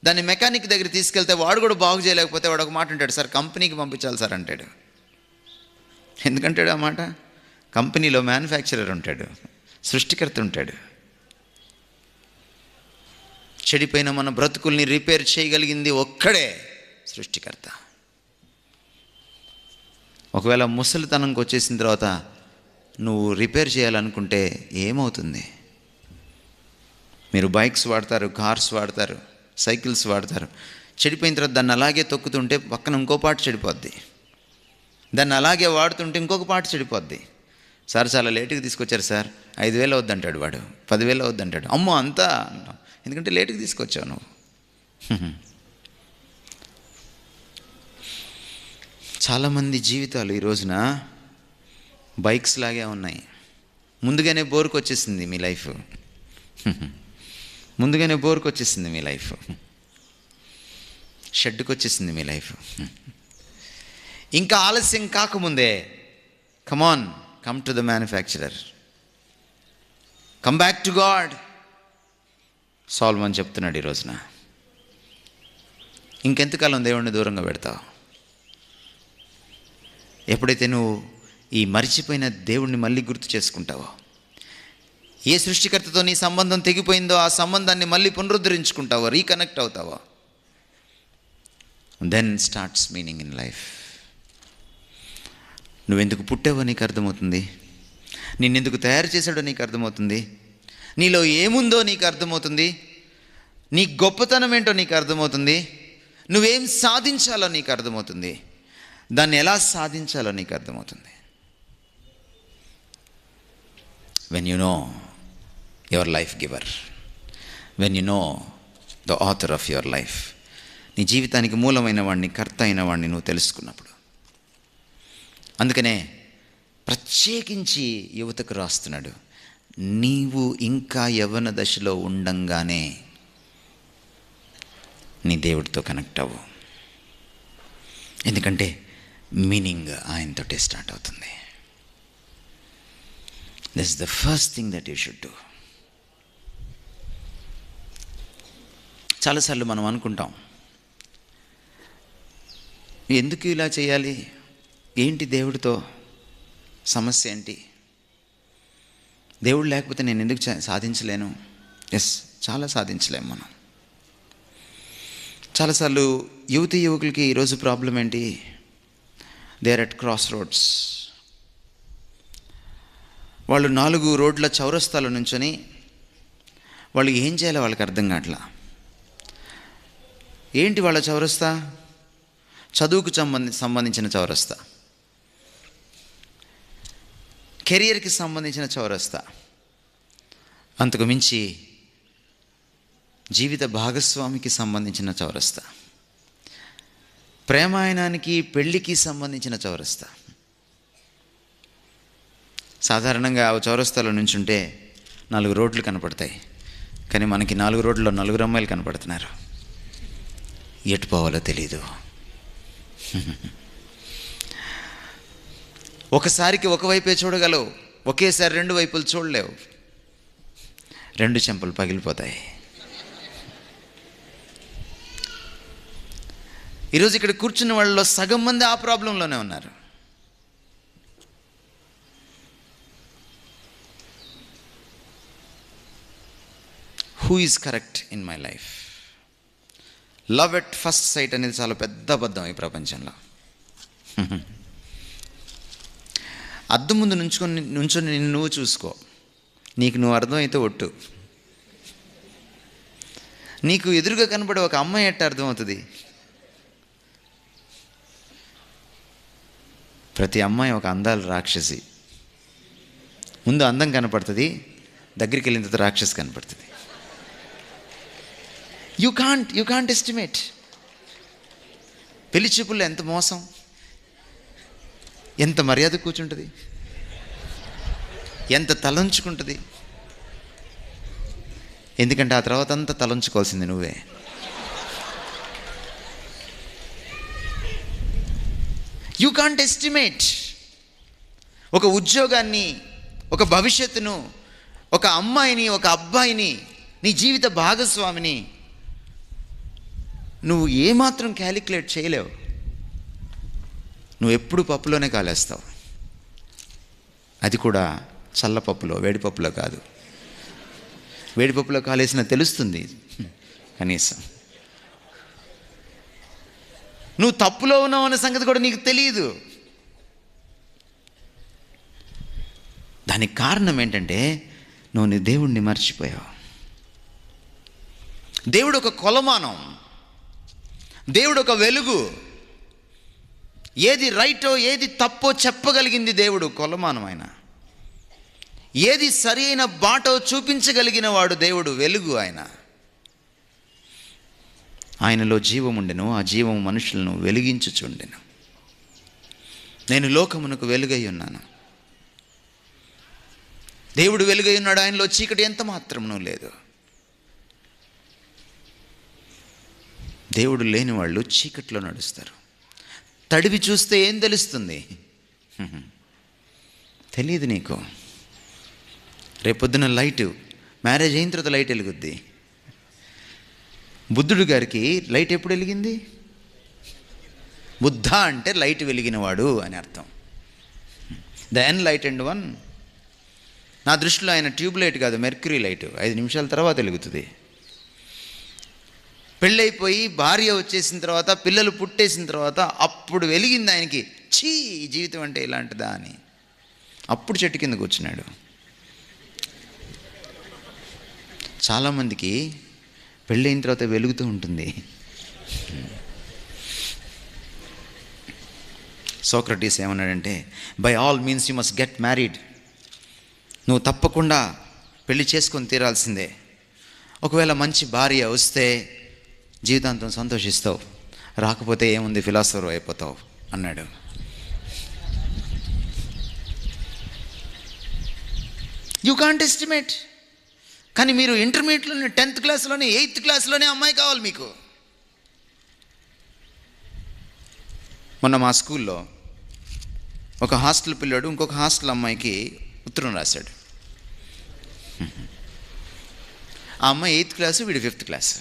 దాన్ని మెకానిక్ దగ్గర తీసుకెళ్తే వాడు కూడా బాగు చేయలేకపోతే వాడు ఒక మాట అంటాడు, సార్ కంపెనీకి పంపించాలి సార్ అంటాడు. ఎందుకంటాడు ఆ మాట? కంపెనీలో మ్యానుఫ్యాక్చరర్ ఉంటాడు, సృష్టికర్త ఉంటాడు. చెడిపోయిన మన బ్రతుకుల్ని రిపేర్ చేయగలిగింది ఒక్కడే, సృష్టికర్త. ఒకవేళ ముసలితనంకి వచ్చేసిన తర్వాత నువ్వు రిపేర్ చేయాలనుకుంటే ఏమవుతుంది? మీరు బైక్స్ వాడతారు, కార్స్ వాడతారు, సైకిల్స్ వాడతారు. చెడిపోయిన తర్వాత దాన్ని అలాగే తొక్కుతుంటే పక్కన ఇంకో పార్ట్ చెడిపోద్ది, దాన్ని అలాగే వాడుతుంటే ఇంకొక పార్ట్ చెడిపోద్ది. సార్ చాలా లేటుగా తీసుకొచ్చారు సార్, 5,000 అవుద్దంటాడు వాడు, 10,000 అవుద్దంటాడు. అమ్మో అంతా అంటాం, ఎందుకంటే లేటుగా తీసుకొచ్చావు నువ్వు. చాలామంది జీవితాలు ఈ రోజున బైక్స్ లాగే ఉన్నాయి. ముందుగానే బోర్కి వచ్చేసింది మీ లైఫ్. ముందుగానే బోర్కి వచ్చేసింది మీ లైఫ్. షెడ్కి వచ్చేసింది మీ లైఫ్. ఇంకా ఆలస్యం కాకముందే come on, come to the manufacturer, come back to God. Solomon చెప్తున్నాడు ఈ రోజున. ఇంకెంతకాలం దేవుణ్ణి దూరంగా పెడతావు? ఎప్పుడైతే నువ్వు ఈ మరిచిపోయిన దేవుణ్ణి మళ్ళీ గుర్తు చేసుకుంటావో, ఏ సృష్టికర్తతో నీ సంబంధం తెగిపోయిందో ఆ సంబంధాన్ని మళ్ళీ పునరుద్ధరించుకుంటావో, రీకనెక్ట్ అవుతావో, then starts meaning in life. నువ్వెందుకు పుట్టావో నీకు అర్థమవుతుంది. నిన్నెందుకు తయారు చేశాడో నీకు అర్థమవుతుంది. నీలో ఏముందో నీకు అర్థమవుతుంది. నీ గొప్పతనం ఏంటో నీకు అర్థమవుతుంది. నువ్వేం సాధించాలో నీకు అర్థమవుతుంది. దాన్ని ఎలా సాధించాలో నీకు అర్థమవుతుంది. When you know your life giver, when you know the author of your life, నీ జీవితానికి మూలమైన వాడిని, కర్త అయిన వాడిని నువ్వు తెలుసుకున్నప్పుడు. అందుకనే ప్రత్యేకించి యువతకు రాస్తున్నాడు, నీవు ఇంకా యవ్వన దశలో ఉండంగానే నీ దేవుడితో కనెక్ట్ అవ్వు. ఎందుకంటే మీనింగ్ ఆయనతోటే స్టార్ట్ అవుతుంది. This is the first thing that you should do. చాలాసార్లు మనం అనుకుంటాం, ఎందుకు ఇలా చేయాలి, ఏంటి దేవుడితో సమస్య ఏంటి, దేవుడు లేకపోతే నేను ఎందుకు సాధించలేను. ఎస్, చాలా సాధించలేము మనం. చాలాసార్లు యువతి యువకులకి ఈరోజు ప్రాబ్లం ఏంటి, they are at cross roads. వాళ్ళు 4 రోడ్ల చౌరస్తాలో నుంచొని వాళ్ళు ఏం చేయాలో వాళ్ళకి అర్థం కావట్లా. ఏంటి వాళ్ళ చౌరస్తా? చదువుకు సంబంధించిన చౌరస్తా, కెరియర్కి సంబంధించిన చౌరస్తా, అంతకు మించి జీవిత భాగస్వామికి సంబంధించిన చౌరస్తా, ప్రేమాయణానికి పెళ్ళికి సంబంధించిన చౌరస్తా. సాధారణంగా ఆ చౌరస్తాలో నుంచుంటే 4 రోడ్లు కనపడతాయి, కానీ మనకి 4 రోడ్లలో 4 అమ్మాయిలు కనపడుతున్నారు. ఎటు పోవాలో తెలీదు. ఒకసారికి ఒకవైపే చూడగలవు, ఒకేసారి 2 వైపులు చూడలేవు. 2 చెంపలు పగిలిపోతాయి. ఈరోజు ఇక్కడ కూర్చున్న వాళ్ళలో సగం మంది ఆ ప్రాబ్లంలోనే ఉన్నారు. Who is correct in my life? Love at first sight అనేది చాలా పెద్ద అబద్ధం ఈ ప్రపంచంలో. అద్దం ముందు నుంచొని నిన్ను నువ్వు చూసుకో. నీకు నువ్వు అర్థమైతే ఒట్టు. నీకు ఎదురుగా కనపడే ఒక అమ్మాయి ఎట్ట అర్థమవుతుంది? ప్రతి అమ్మాయి ఒక అందాల రాక్షసి. ముందు అందం కనపడుతుంది, దగ్గరికి వెళ్ళిన తర్వాత రాక్షసి కనపడుతుంది. You can't estimate. పెళ్లి చూపుల్లో ఎంత మోసం, ఎంత మర్యాద కూర్చుంటుంది, ఎంత తలంచుకుంటుంది. ఎందుకంటే ఆ తర్వాత అంతా తలంచుకోవాల్సింది నువ్వే. You can't estimate. ఒక ఉద్యోగాన్ని, ఒక భవిష్యత్తును, ఒక అమ్మాయిని, ఒక అబ్బాయిని, నీ జీవిత భాగస్వామిని నువ్వు ఏమాత్రం క్యాలిక్యులేట్ చేయలేవు. నువ్వు ఎప్పుడు పప్పులోనే కాలేస్తావు. అది కూడా చల్లపప్పులో, వేడిపప్పులో కాదు. వేడిపప్పులో కాలేసిన తెలుస్తుంది కనీసం. నువ్వు తప్పులో ఉన్నావు అనే సంగతి కూడా నీకు తెలియదు. దానికి కారణం ఏంటంటే నువ్వు నీ దేవుణ్ణి మర్చిపోయావు. దేవుడు ఒక కొలమానం, దేవుడు ఒక వెలుగు. ఏది రైటో ఏది తప్పో చెప్పగలిగింది దేవుడు కొలమానం. ఆయన ఏది సరి అయిన బాటో చూపించగలిగిన వాడు దేవుడు, వెలుగు. ఆయనలో జీవం ఉండెను, ఆ జీవం మనుషులను వెలిగించుచుండెను. నేను లోకమునకు వెలుగై ఉన్నాను. దేవుడు వెలుగై ఉన్నాడు, ఆయనలో చీకటి ఎంత మాత్రమునూ లేదు. దేవుడు లేని వాళ్ళు చీకట్లో నడుస్తారు. తడివి చూస్తే ఏం తెలుస్తుంది? తెలియదు నీకు. రేపొద్దున లైటు, మ్యారేజ్ అయిన తర్వాత లైట్ వెలుగుద్ది. బుద్ధుడు గారికి లైట్ ఎప్పుడు వెలిగింది? బుద్ధ అంటే లైట్ వెలిగినవాడు అని అర్థం. The enlightened one. నా దృష్టిలో ఆయన ట్యూబ్ లైట్ కాదు, మెర్క్యూరీ లైట్. 5 నిమిషాల తర్వాత వెలుగుతుంది. పెళ్ళైపోయి భార్య వచ్చేసిన తర్వాత, పిల్లలు పుట్టేసిన తర్వాత అప్పుడు వెలిగింది ఆయనకి. ఛీ, జీవితం అంటే ఇలాంటిదా అని. అప్పుడు చెట్టు కింద కూర్చున్నాడు. చాలామందికి పెళ్ళైన తర్వాత వెలుగుతూ ఉంటుంది. సోక్రటీస్ ఏమన్నాడంటే, by all means you must get married. నువ్వు తప్పకుండా పెళ్లి చేసుకొని తీరాల్సిందే. ఒకవేళ మంచి భార్య వస్తే జీవితాంతం సంతోషిస్తావు, రాకపోతే ఏముంది, ఫిలాసఫర్ అయిపోతావు అన్నాడు. You can't estimate. కానీ మీరు ఇంటర్మీడియట్లోనే, 10th క్లాస్లోనే, 8th క్లాస్లోనే అమ్మాయి కావాలి మీకు. మొన్న మా స్కూల్లో ఒక హాస్టల్ పిల్లాడు ఇంకొక హాస్టల్ అమ్మాయికి ఉత్తరం రాశాడు. ఆ అమ్మాయి 8th క్లాసు, వీడు 5th క్లాసు.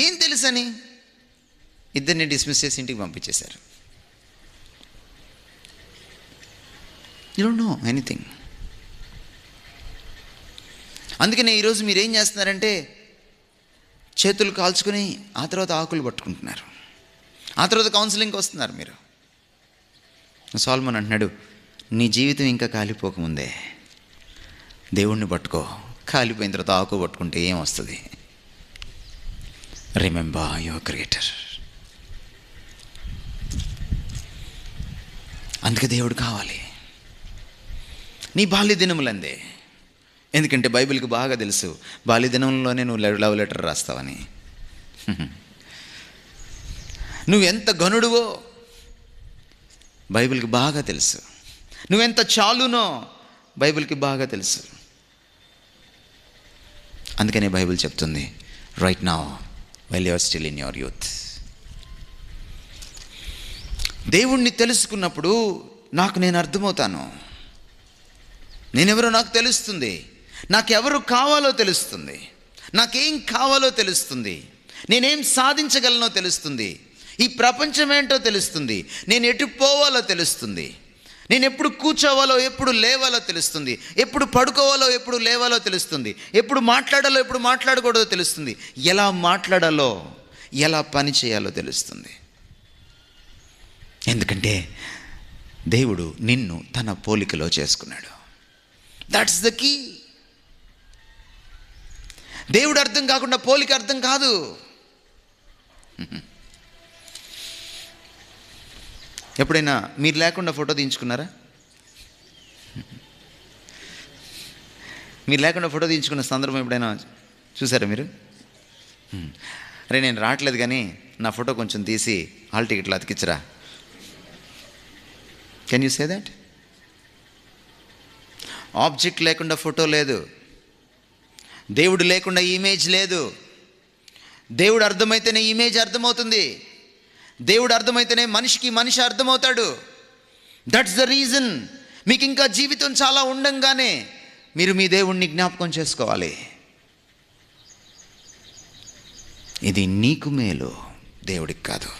ఏం తెలుసని ఇద్దరిని డిస్మిస్ చేసి ఇంటికి పంపించేశారు. You don't know anything. అందుకనే ఈరోజు మీరు ఏం చేస్తున్నారంటే, చేతులు కాల్చుకొని ఆ తర్వాత ఆకులు పట్టుకుంటున్నారు, ఆ తర్వాత కౌన్సిలింగ్కి వస్తున్నారు మీరు. సొలొమన్ అంటున్నాడు, నీ జీవితం ఇంకా కాలిపోకముందే దేవుణ్ణి పట్టుకో. కాలిపోయిన తర్వాత ఆకు పట్టుకుంటే ఏం వస్తుంది? Remember your creator. అందుకే దేవుడు కావాలి నీ బాల్య దినములందే. ఎందుకంటే బైబిల్కి బాగా తెలుసు బాల్య దినంలోనే నువ్వు లవ్ లెటర్ రాస్తావని. నువ్వెంత గనుడువో బైబిల్కి బాగా తెలుసు. నువ్వెంత చాలునో బైబిల్కి బాగా తెలుసు. అందుకనే బైబిల్ చెప్తుంది, right now while you are still in your youth. దేవుణ్ణి తెలుసుకున్నప్పుడు నాకు నేను అర్థమవుతాను. నేనెవరో నాకు తెలుస్తుంది, నాకెవరు కావాలో తెలుస్తుంది, నాకేం కావాలో తెలుస్తుంది, నేనేం సాధించగలనో తెలుస్తుంది, ఈ ప్రపంచం ఏంటో తెలుస్తుంది, నేను ఎటు పోవాలో తెలుస్తుంది, నేను ఎప్పుడు కూర్చోవాలో ఎప్పుడు లేవాలో తెలుస్తుంది, ఎప్పుడు పడుకోవాలో ఎప్పుడు లేవాలో తెలుస్తుంది, ఎప్పుడు మాట్లాడాలో ఎప్పుడు మాట్లాడకూడదో తెలుస్తుంది, ఎలా మాట్లాడాలో ఎలా పని చేయాలో తెలుస్తుంది. ఎందుకంటే దేవుడు నిన్ను తన పోలికలో చేసుకున్నాడు. That's the key. దేవుడు అర్థం కాకుండా పోలిక అర్థం కాదు. ఎప్పుడైనా మీరు లేకుండా ఫోటో తీయించుకున్నారా? మీరు లేకుండా ఫోటో తీయించుకున్న సందర్భం ఎప్పుడైనా చూసారా మీరు? అరే నేను రావట్లేదు కానీ నా ఫోటో కొంచెం తీసి హాల్ టికెట్లు అతికించరా. Can you say that? Object లేకుండా ఫోటో లేదు, దేవుడు లేకుండా ఇమేజ్ లేదు. దేవుడు అర్థమైతేనే ఇమేజ్ అర్థమవుతుంది, దేవుడు అర్థమైతేనే మనిషికి మనిషి అర్థమవుతాడు. That's the reason. మీకు ఇంకా జీవితం చాలా ఉండంగానే మీరు మీ దేవుణ్ణి జ్ఞాపకం చేసుకోవాలి. ఇది నీకు మేలు, దేవుడికి కాదు.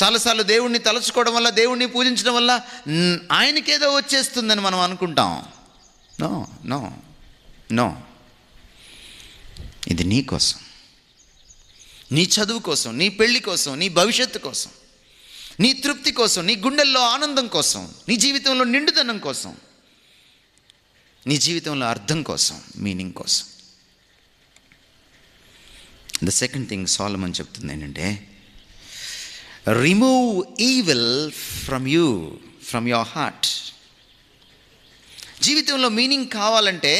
చాలాసార్లు దేవుణ్ణి తలుచుకోవడం వల్ల, దేవుణ్ణి పూజించడం వల్ల ఆయనకేదో వచ్చేస్తుందని మనం అనుకుంటాం. No no no. ఇది నీ కోసం, నీ చదువు కోసం, నీ పెళ్లి కోసం, నీ భవిష్యత్తు కోసం, నీ తృప్తి కోసం, నీ గుండెల్లో ఆనందం కోసం, నీ జీవితంలో నిండుదనం కోసం, నీ జీవితంలో అర్థం కోసం, మీనింగ్ కోసం. ద సెకండ్ థింగ్ సొలొమన్ చెప్తుంది ఏంటంటే, remove evil from you, from your heart. జీవితంలో మీనింగ్ కావాలంటే,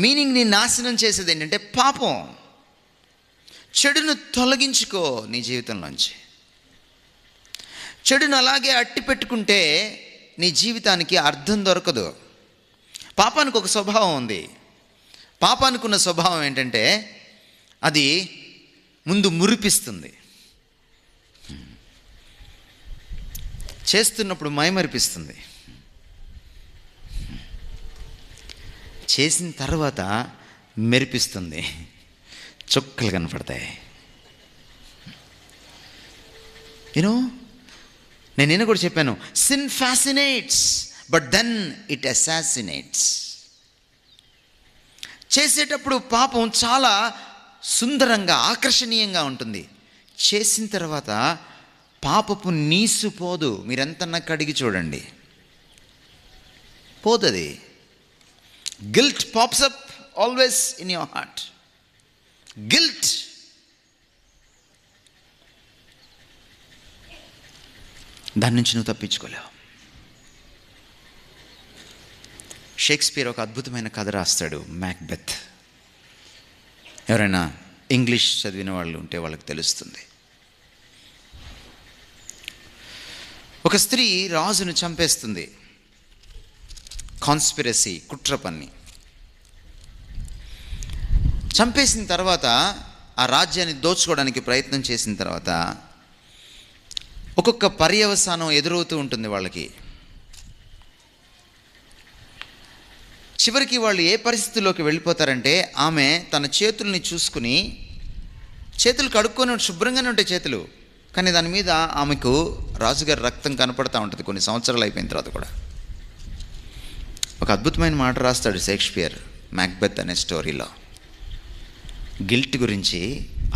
మీనింగ్ని నాశనం చేసేది ఏంటంటే పాపం. చెడును తొలగించుకో నీ జీవితంలోంచి. చెడును అలాగే అట్టి పెట్టుకుంటే నీ జీవితానికి అర్థం దొరకదు. పాపానికి ఒక స్వభావం ఉంది. పాపానికి ఉన్న స్వభావం ఏంటంటే అది ముందు మురిపిస్తుంది, చేస్తున్నప్పుడు మైమరిపిస్తుంది, చేసిన తర్వాత మెరిపిస్తుంది, చుక్కలు కనపడతాయి. యూనో, నేను నిన్న కూడా చెప్పాను, sin fascinates but then it assassinates. చేసేటప్పుడు పాపం చాలా సుందరంగా ఆకర్షణీయంగా ఉంటుంది. చేసిన తర్వాత పాపపు నీసు పోదు. మీరెంతన్నా కడిగి చూడండి, పోతుంది. Guilt pops up always in your heart. Guilt. దాని నుంచి నువ్వు తప్పించుకోలేవు. షేక్స్పియర్ ఒక అద్భుతమైన కథ రాస్తాడు, మ్యాక్బెత్. ఎవరైనా ఇంగ్లీష్ చదివిన వాళ్ళు ఉంటే వాళ్ళకి తెలుస్తుంది. ఒక స్త్రీ రాజును చంపేస్తుంది, కాన్స్పిరసీ, కుట్ర పన్ని. చంపేసిన తర్వాత ఆ రాజ్యాన్ని దోచుకోవడానికి ప్రయత్నం చేసిన తర్వాత ఒక్కొక్క పర్యవసానం ఎదురవుతూ ఉంటుంది వాళ్ళకి. చివరికి వాళ్ళు ఏ పరిస్థితుల్లోకి వెళ్ళిపోతారంటే, ఆమె తన చేతుల్ని చూసుకుని, చేతులు కడుక్కొని శుభ్రంగానే ఉంటాయి చేతులు, కానీ దాని మీద ఆమెకు రాజుగారి రక్తం కనపడతా ఉంటుంది కొన్ని సంవత్సరాలు అయిపోయిన తర్వాత కూడా. ఒక అద్భుతమైన మాట రాస్తాడు షేక్స్పియర్ మ్యాక్బెత్ అనే స్టోరీలో. గిల్ట్ గురించి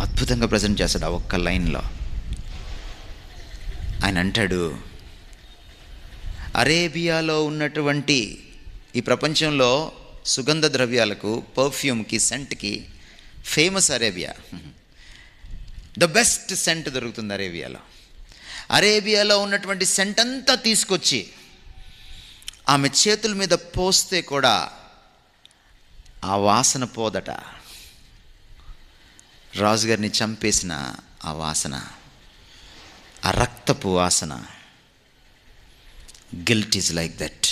అద్భుతంగా ప్రజెంట్ చేస్తాడు ఆ ఒక్క లైన్లో. ఆయన అంటాడు, అరేబియాలో ఉన్నటువంటి ఈ ప్రపంచంలో సుగంధ ద్రవ్యాలకు, పర్ఫ్యూమ్కి, సెంట్కి famous Arabia. The best scent దొరుకుతుంది అరేబియాలో. అరేబియాలో ఉన్నటువంటి సెంట్ అంతా తీసుకొచ్చి ఆమె చేతుల మీద పోస్తే కూడా ఆ వాసన పోదట. రాజుగారిని చంపేసిన ఆ వాసన, ఆ రక్తపు వాసన. Guilt is like that.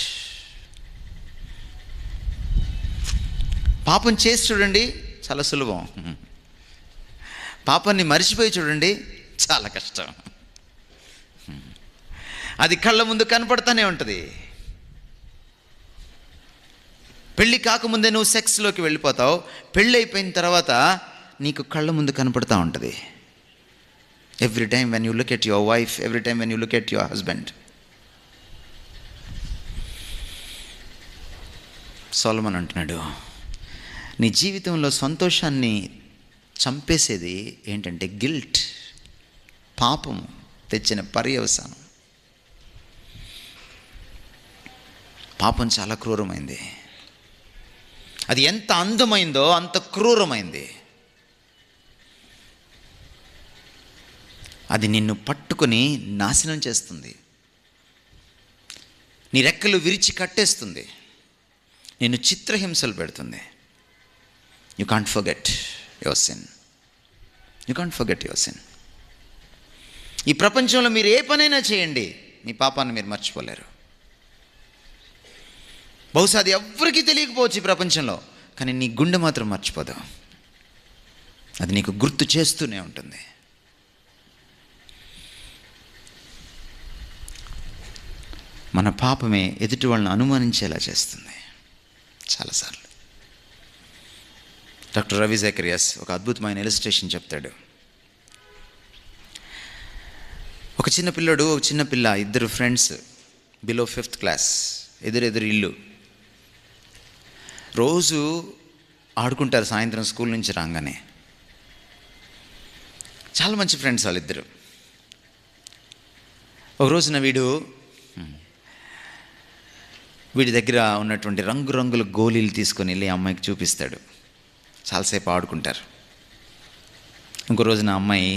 పాపం చేసి చూడండి, చాలా సులభం. పాపాన్ని మరిచిపోయి చూడండి, చాలా కష్టం. అది కళ్ళ ముందు కనపడుతూనే ఉంటుంది. పెళ్ళి కాకముందే నువ్వు సెక్స్లోకి వెళ్ళిపోతావు, పెళ్ళి అయిపోయిన తర్వాత నీకు కళ్ళ ముందు కనపడుతూ ఉంటుంది. Every time when you look at your wife, every time when you look at your husband. Solomon అంటున్నాడు, నీ జీవితంలో సంతోషాన్ని చంపేసేది ఏంటంటే గిల్ట్, పాపం తెచ్చిన పర్యవసానం. పాపం చాలా క్రూరమైంది. అది ఎంత అందమైందో అంత క్రూరమైంది. అది నిన్ను పట్టుకొని నాశనం చేస్తుంది. నీ రెక్కలు విరిచి కట్టేస్తుంది, నిన్ను చిత్రహింసలు పెడుతుంది. You can't forget your sin. You can't forget your sin. ఈ ప్రపంచంలో మీరు ఏ పనైనా చేయండి, మీ పాపాన్ని మీరు మర్చిపోలేరు. బహుశా అది ఎవ్వరికీ తెలియకపోవచ్చు ఈ ప్రపంచంలో, కానీ నీ గుండె మాత్రం మర్చిపోదు. అది నీకు గుర్తు చేస్తూనే ఉంటుంది. మన పాపమే ఎదుటి వాళ్ళని అనుమానించేలా చేస్తుంది చాలాసార్లు. డాక్టర్ రవి జకరియాస్ ఒక అద్భుతమైన ఇలస్ట్రేషన్ చెప్తాడు. ఒక చిన్న పిల్లడు, ఒక చిన్న పిల్ల, ఇద్దరు ఫ్రెండ్స్, బిలో 5th క్లాస్, ఎదురెదురు ఇల్లు. రోజు ఆడుకుంటారు సాయంత్రం స్కూల్ నుంచి రాగానే. చాలా మంచి ఫ్రెండ్స్ వాళ్ళిద్దరు. ఒక రోజున వీడి దగ్గర ఉన్నటువంటి రంగురంగుల గోళీలు తీసుకొని వెళ్ళి అమ్మాయికి చూపిస్తాడు. చాలాసేపు ఆడుకుంటారు. ఇంకో రోజున అమ్మాయి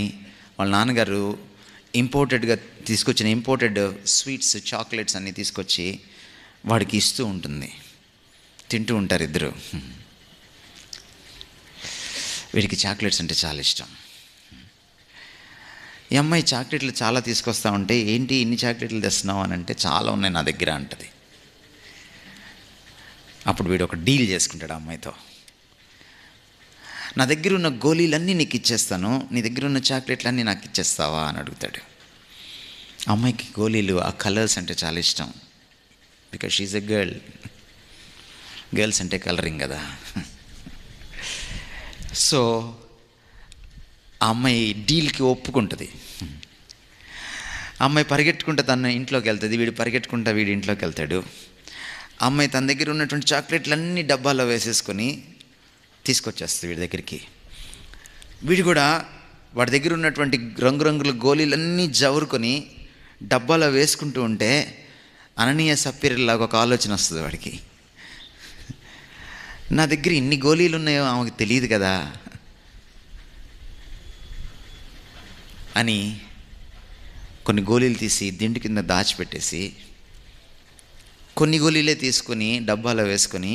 వాళ్ళ నాన్నగారు ఇంపోర్టెడ్గా తీసుకొచ్చిన ఇంపోర్టెడ్ స్వీట్స్, చాక్లెట్స్ అన్నీ తీసుకొచ్చి వాడికి ఇస్తూ ఉంటుంది. తింటూ ఉంటారు ఇద్దరు. వీడికి చాక్లెట్స్ అంటే చాలా ఇష్టం. ఈ అమ్మాయి చాక్లెట్లు చాలా తీసుకొస్తా ఉంటే, ఏంటి ఇన్ని చాక్లెట్లు తెస్తున్నావు అని అంటే, చాలా ఉన్నాయి నా దగ్గర అంటది. అప్పుడు వీడు ఒక డీల్ చేసుకుంటాడు ఆ అమ్మాయితో. నా దగ్గర ఉన్న గోళీలన్నీ నీకు ఇచ్చేస్తాను, నీ దగ్గర ఉన్న చాక్లెట్లన్నీ నాకు ఇచ్చేస్తావా అని అడుగుతాడు. అమ్మాయికి గోళీలు, ఆ కలర్స్ అంటే చాలా ఇష్టం. Because she's a girl. Girls అంటే కలరింగ్ కదా. సో ఆ అమ్మాయి డీల్కి ఒప్పుకుంటుంది. అమ్మాయి పరిగెట్టుకుంటూ తన ఇంట్లోకి వెళ్తుంది, వీడు పరిగెట్టుకుంటా వీడి ఇంట్లోకి వెళ్తాడు. అమ్మాయి తన దగ్గర ఉన్నటువంటి చాక్లెట్లన్నీ డబ్బాలో వేసేసుకొని తీసుకొచ్చేస్తుంది వీడి దగ్గరికి. వీడు కూడా వాడి దగ్గర ఉన్నటువంటి రంగురంగుల గోళీలన్నీ జవురుకొని డబ్బాలో వేసుకుంటూ ఉంటే అననీయ సప్పీరలాగా ఒక ఆలోచన వస్తుంది వాడికి. నా దగ్గర ఇన్ని గోళీలు ఉన్నాయో ఆమెకు తెలియదు కదా అని కొన్ని గోళీలు తీసి దిండు కింద దాచిపెట్టేసి, కొన్ని గోళీలే తీసుకొని డబ్బాలో వేసుకొని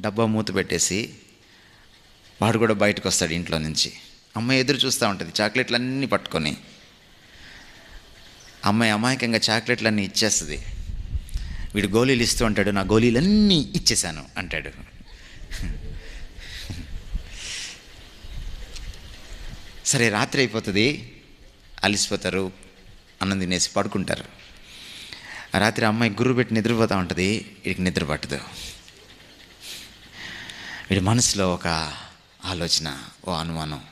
డబ్బా మూత పెట్టేసి వాడు కూడా బయటకు వస్తాడు ఇంట్లో నుంచి. అమ్మాయి ఎదురు చూస్తూ ఉంటుంది చాక్లెట్లన్నీ పట్టుకొని. అమ్మాయి అమాయకంగా చాక్లెట్లన్నీ ఇచ్చేస్తుంది. వీడు గోళీలు ఇస్తూ ఉంటాడు, నా గోళీలన్నీ ఇచ్చేశాను అంటాడు. సరే, రాత్రి అయిపోతుంది, అలిసిపోతారు, అన్నం తినేసి పడుకుంటారు. రాత్రి అమ్మాయి గుర్రు పెట్టి నిద్రపోతూ ఉంటుంది, వీడికి నిద్ర పట్టదు. వీడి మనసులో ఒక ఆలోచన, ఓ అనుమానం,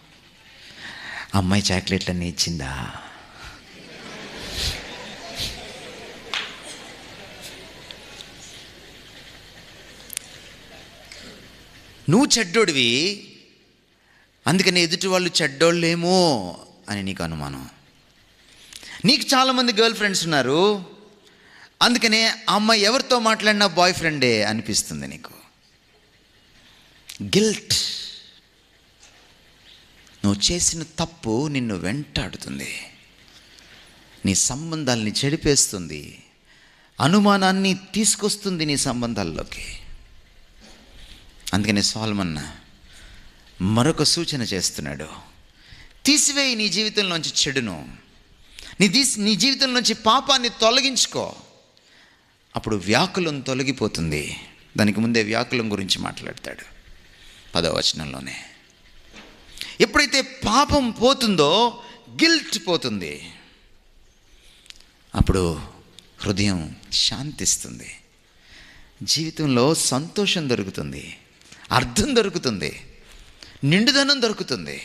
అమ్మాయి చాక్లెట్లన్నీ ఇచ్చిందా? నువ్వు చెడ్డోడివి, అందుకని ఎదుటి వాళ్ళు చెడ్డోళ్ళేమో అని నీకు అనుమానం. నీకు చాలామంది గర్ల్ ఫ్రెండ్స్ ఉన్నారు, అందుకనే ఆ అమ్మాయి ఎవరితో మాట్లాడినా బాయ్ ఫ్రెండే అనిపిస్తుంది నీకు. గిల్ట్. నువ్వు చేసిన తప్పు నిన్ను వెంటాడుతుంది, నీ సంబంధాలని చెడిపేస్తుంది, అనుమానాన్ని తీసుకొస్తుంది నీ సంబంధాల్లోకి. అందుకని సొలొమన్ మరొక సూచన చేస్తున్నాడు, తీసివేయి నీ జీవితంలోంచి చెడును, నీ జీవితంలోంచి పాపాన్ని తొలగించుకో, అప్పుడు వ్యాకులం తొలగిపోతుంది. దానికి ముందే వ్యాకులం గురించి మాట్లాడతాడు 10వ వచనంలోనే. ఎప్పుడైతే పాపం పోతుందో గిల్ట్ పోతుంది, అప్పుడు హృదయం శాంతిస్తుంది, జీవితంలో సంతోషం దొరుకుతుంది, అర్థం దొరుకుతుంది, నిండుదనం దొరుకుతుంది.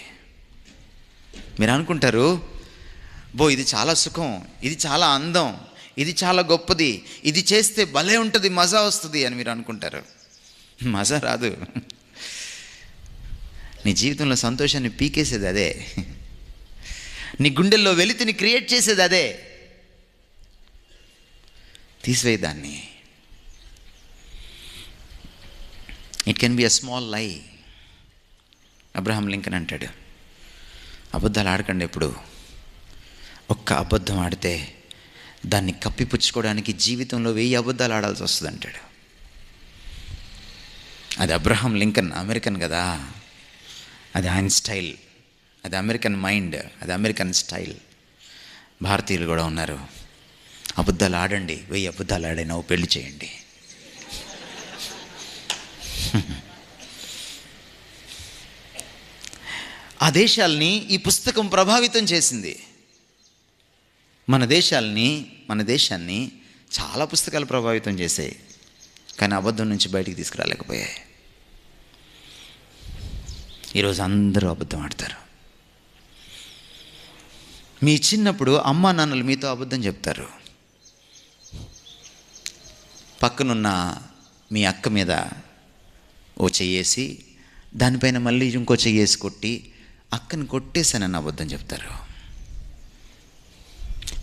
మీరు అనుకుంటారు, ఇది చాలా సుఖం, ఇది చాలా అందం, ఇది చాలా గొప్పది, ఇది చేస్తే భలే ఉంటుంది, మజా వస్తుంది అని మీరు అనుకుంటారు. మజా రాదు. నీ జీవితంలో సంతోషాన్ని పీకేసేది అదే, నీ గుండెల్లో వెలితిని క్రియేట్ చేసేది అదే. తీసివేయి దాన్ని. It can be a small లై. అబ్రహాం లింకన్ అంటాడు, అబద్ధాలు ఆడకండి ఎప్పుడు. ఒక్క అబద్ధం ఆడితే దాన్ని కప్పిపుచ్చుకోవడానికి జీవితంలో 1000 అబద్ధాలు ఆడాల్సి వస్తుంది అంటాడు. అది అబ్రహాం లింకన్, అమెరికన్ కదా, అది ఆయన స్టైల్, అది అమెరికన్ మైండ్, అది అమెరికన్ స్టైల్. భారతీయులు కూడా ఉన్నారు, అబద్ధాలు ఆడండి, 1000 అబద్ధాలు ఆడి నవ్వు పెళ్లి చేయండి. ఆ దేశాల్ని ఈ పుస్తకం ప్రభావితం చేసింది. మన దేశాన్ని చాలా పుస్తకాలు ప్రభావితం చేశాయి, కానీ అబద్ధం నుంచి బయటికి తీసుకురాలేకపోయాయి. ఈరోజు అందరూ అబద్ధం ఆడతారు. మీ చిన్నప్పుడు అమ్మా నాన్నలు మీతో అబద్ధం చెప్తారు. పక్కనున్న మీ అక్క మీద ఓ చెయ్యేసి దానిపైన మళ్ళీ ఇంకో చెయ్యేసి కొట్టి అక్కని కొట్టేశానని అబద్ధం చెప్తారు.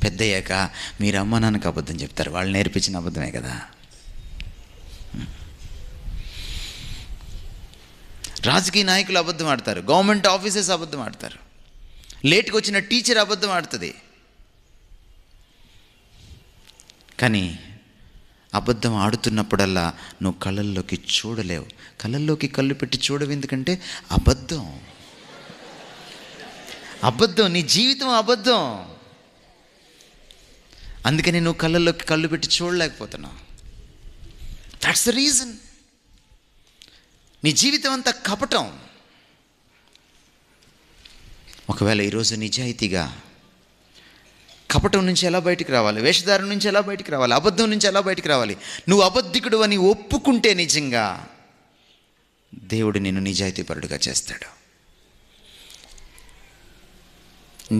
పెద్దయ్యాక మీరు అమ్మ నాన్నకి అబద్ధం చెప్తారు, వాళ్ళు నేర్పించిన అబద్ధమే కదా. రాజకీయ నాయకులు అబద్ధం ఆడతారు, గవర్నమెంట్ ఆఫీసర్స్ అబద్ధం ఆడతారు, లేట్కి వచ్చిన టీచర్ అబద్ధం ఆడుతుంది. కానీ అబద్ధం ఆడుతున్నప్పుడల్లా నువ్వు కళ్ళల్లోకి చూడలేవు. కళ్ళల్లోకి కళ్ళు పెట్టి చూడవు, ఎందుకంటే అబద్ధం. అబద్ధం, నీ జీవితం అబద్ధం. అందుకని నువ్వు కళ్ళల్లోకి కళ్ళు పెట్టి చూడలేకపోతున్నావు. That's the reason. నీ జీవితం అంతా కపటం. ఒకవేళ ఈరోజు నిజాయితీగా కపటం నుంచి ఎలా బయటికి రావాలి, వేషధారం నుంచి ఎలా బయటికి రావాలి, అబద్ధం నుంచి ఎలా బయటికి రావాలి, నువ్వు అబద్ధికుడు అని ఒప్పుకుంటే నిజంగా దేవుడు నిన్ను నిజాయితీపరుడుగా చేస్తాడు.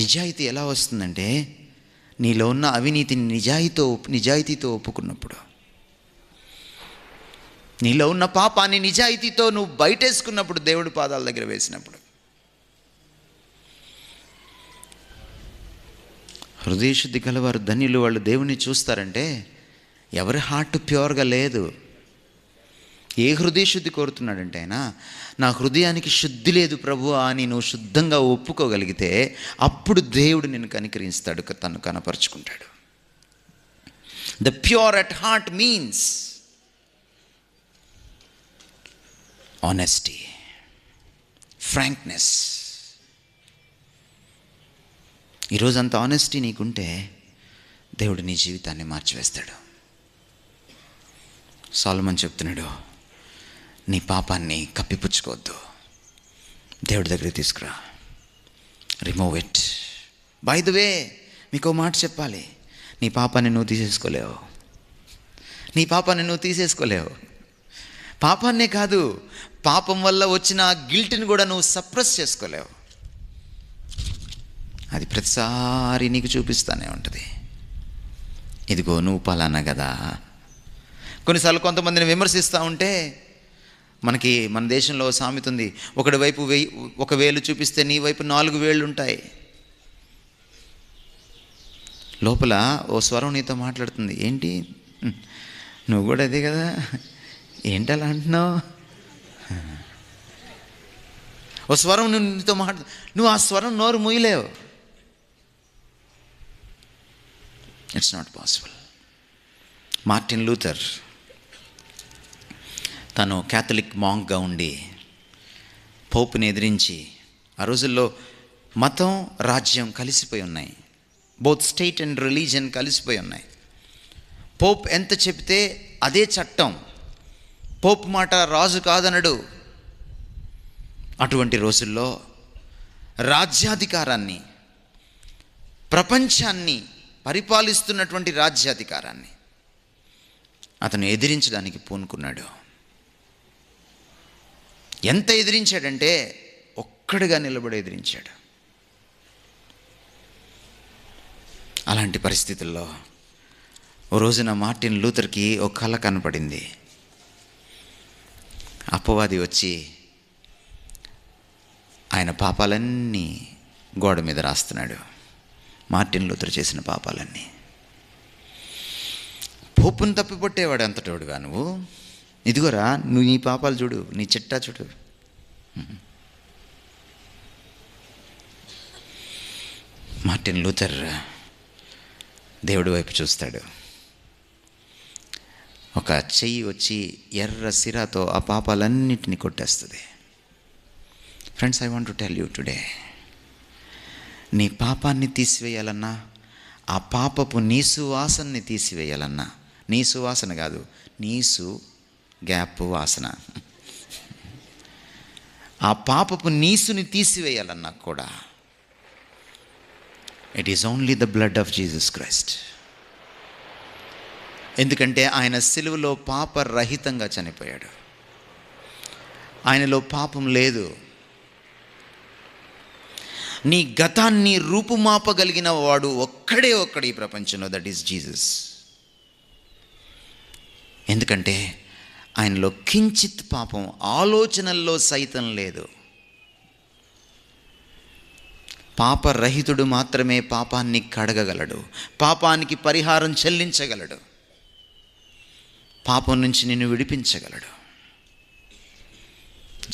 నిజాయితీ ఎలా వస్తుందంటే, నీలో ఉన్న అవినీతిని నిజాయితీతో ఒప్పుకున్నప్పుడు, నీలో ఉన్న పాపాన్ని నిజాయితీతో నువ్వు బయటేసుకున్నప్పుడు, దేవుడి పాదాల దగ్గర వేసినప్పుడు. హృదయశుద్ధి గలవారు ధన్యులు, వాళ్ళు దేవుని చూస్తారంటే ఎవరి హార్ట్ ప్యూర్గా లేదు. ఏ హృదయశుద్ధి కోరుతున్నాడంటే ఆయన, నా హృదయానికి శుద్ధి లేదు ప్రభువా అని నువ్వు శుద్ధంగా ఒప్పుకోగలిగితే అప్పుడు దేవుడు నిన్ను కనికరిస్తాడు, తను కనపరుచుకుంటాడు. The pure at heart means honesty, frankness. ఈరోజు అంత ఆనెస్టీ నీకుంటే దేవుడు నీ జీవితాన్ని మార్చివేస్తాడు. సొలొమోను చెప్తున్నాడు, నీ పాపాన్ని కప్పిపుచ్చుకోవద్దు, దేవుడి దగ్గరికి తీసుకురా, remove it. By the way, మీకు మాట చెప్పాలి, నీ పాపాన్ని నువ్వు తీసేసుకోలేవు. నీ పాపాన్ని నువ్వు తీసేసుకోలేవు. పాపాన్నే కాదు, పాపం వల్ల వచ్చిన గిల్ట్ని కూడా నువ్వు సప్రెస్ చేసుకోలేవు. అది ప్రతిసారి నీకు చూపిస్తూనే ఉంటుంది, ఇదిగో నువ్వు పలానా కదా. కొన్నిసార్లు కొంతమందిని విమర్శిస్తూ ఉంటే, మన దేశంలో సామెత ఉంది, ఒకడి వైపు 1 వేలు చూపిస్తే నీ వైపు 4 వేళ్ళు ఉంటాయి. లోపల ఓ స్వరం నీతో మాట్లాడుతుంది, ఏంటి నువ్వు కూడా అదే కదా, ఏంటి అలా అంటున్నావు. ఓ స్వరం నీతో నువ్వు ఆ స్వరం నోరు మూయలేవు. It's not possible. Martin Luther తను క్యాథలిక్ మాంక్గా ఉండి పోప్ని ఎదిరించి, ఆ రోజుల్లో మతం రాజ్యం కలిసిపోయి ఉన్నాయి, బోత్ స్టేట్ అండ్ రిలీజియన్ కలిసిపోయి ఉన్నాయి. పోప్ ఎంత చెప్తే అదే చట్టం, పోప్ మాట రాజు కాదనడు. అటువంటి రోజుల్లో రాజ్యాధికారాన్ని, ప్రపంచాన్ని పరిపాలిస్తున్నటువంటి రాజ్యాధికారాన్ని అతను ఎదిరించడానికి పూనుకున్నాడు. ఎంత ఎదిరించాడంటే ఒక్కడిగా నిలబడి ఎదిరించాడు. అలాంటి పరిస్థితుల్లో ఓ రోజున మార్టిన్ లూథర్కి ఒక కల కనపడింది. అపవాది వచ్చి ఆయన పాపాలన్నీ గోడ మీద రాస్తున్నాడు, మార్టిన్ లూథర్ చేసిన పాపాలన్నీ. పోపుని తప్పిపట్టేవాడు అంతటోడుగా నువ్వు, ఇదిగోరా నువ్వు నీ పాపాలు చూడు, నీ చిట్టా చూడు. మార్టిన్ లూథర్ దేవుడి వైపు చూస్తాడు. ఒక చెయ్యి వచ్చి ఎర్ర సిరాతో ఆ పాపాలన్నిటిని కొట్టేస్తుంది. Friends, I want to tell you today, నీ పాపాన్ని తీసివేయాలన్నా, ఆ పాపపు నీసు వాసనని తీసివేయాలన్నా, నీసు వాసన కాదు, నీసు గ్యాప్ వాసన, ఆ పాపపు నీసుని తీసివేయాలన్నా కూడా it is only the blood of Jesus Christ. ఎందుకంటే ఆయన సిలువలో పాపరహితంగా చనిపోయాడు, ఆయనలో పాపం లేదు. నీ గతాన్ని రూపుమాపగలిగిన వాడు ఒక్కడే ఈ ప్రపంచంలో, దట్ ఈస్ జీసస్. ఎందుకంటే ఆయనలో కించిత్ పాపం ఆలోచనల్లో సైతం లేదు. పాపరహితుడు మాత్రమే పాపాన్ని కడగగలడు, పాపానికి పరిహారం చెల్లించగలడు, పాపం నుంచి నిన్ను విడిపించగలడు.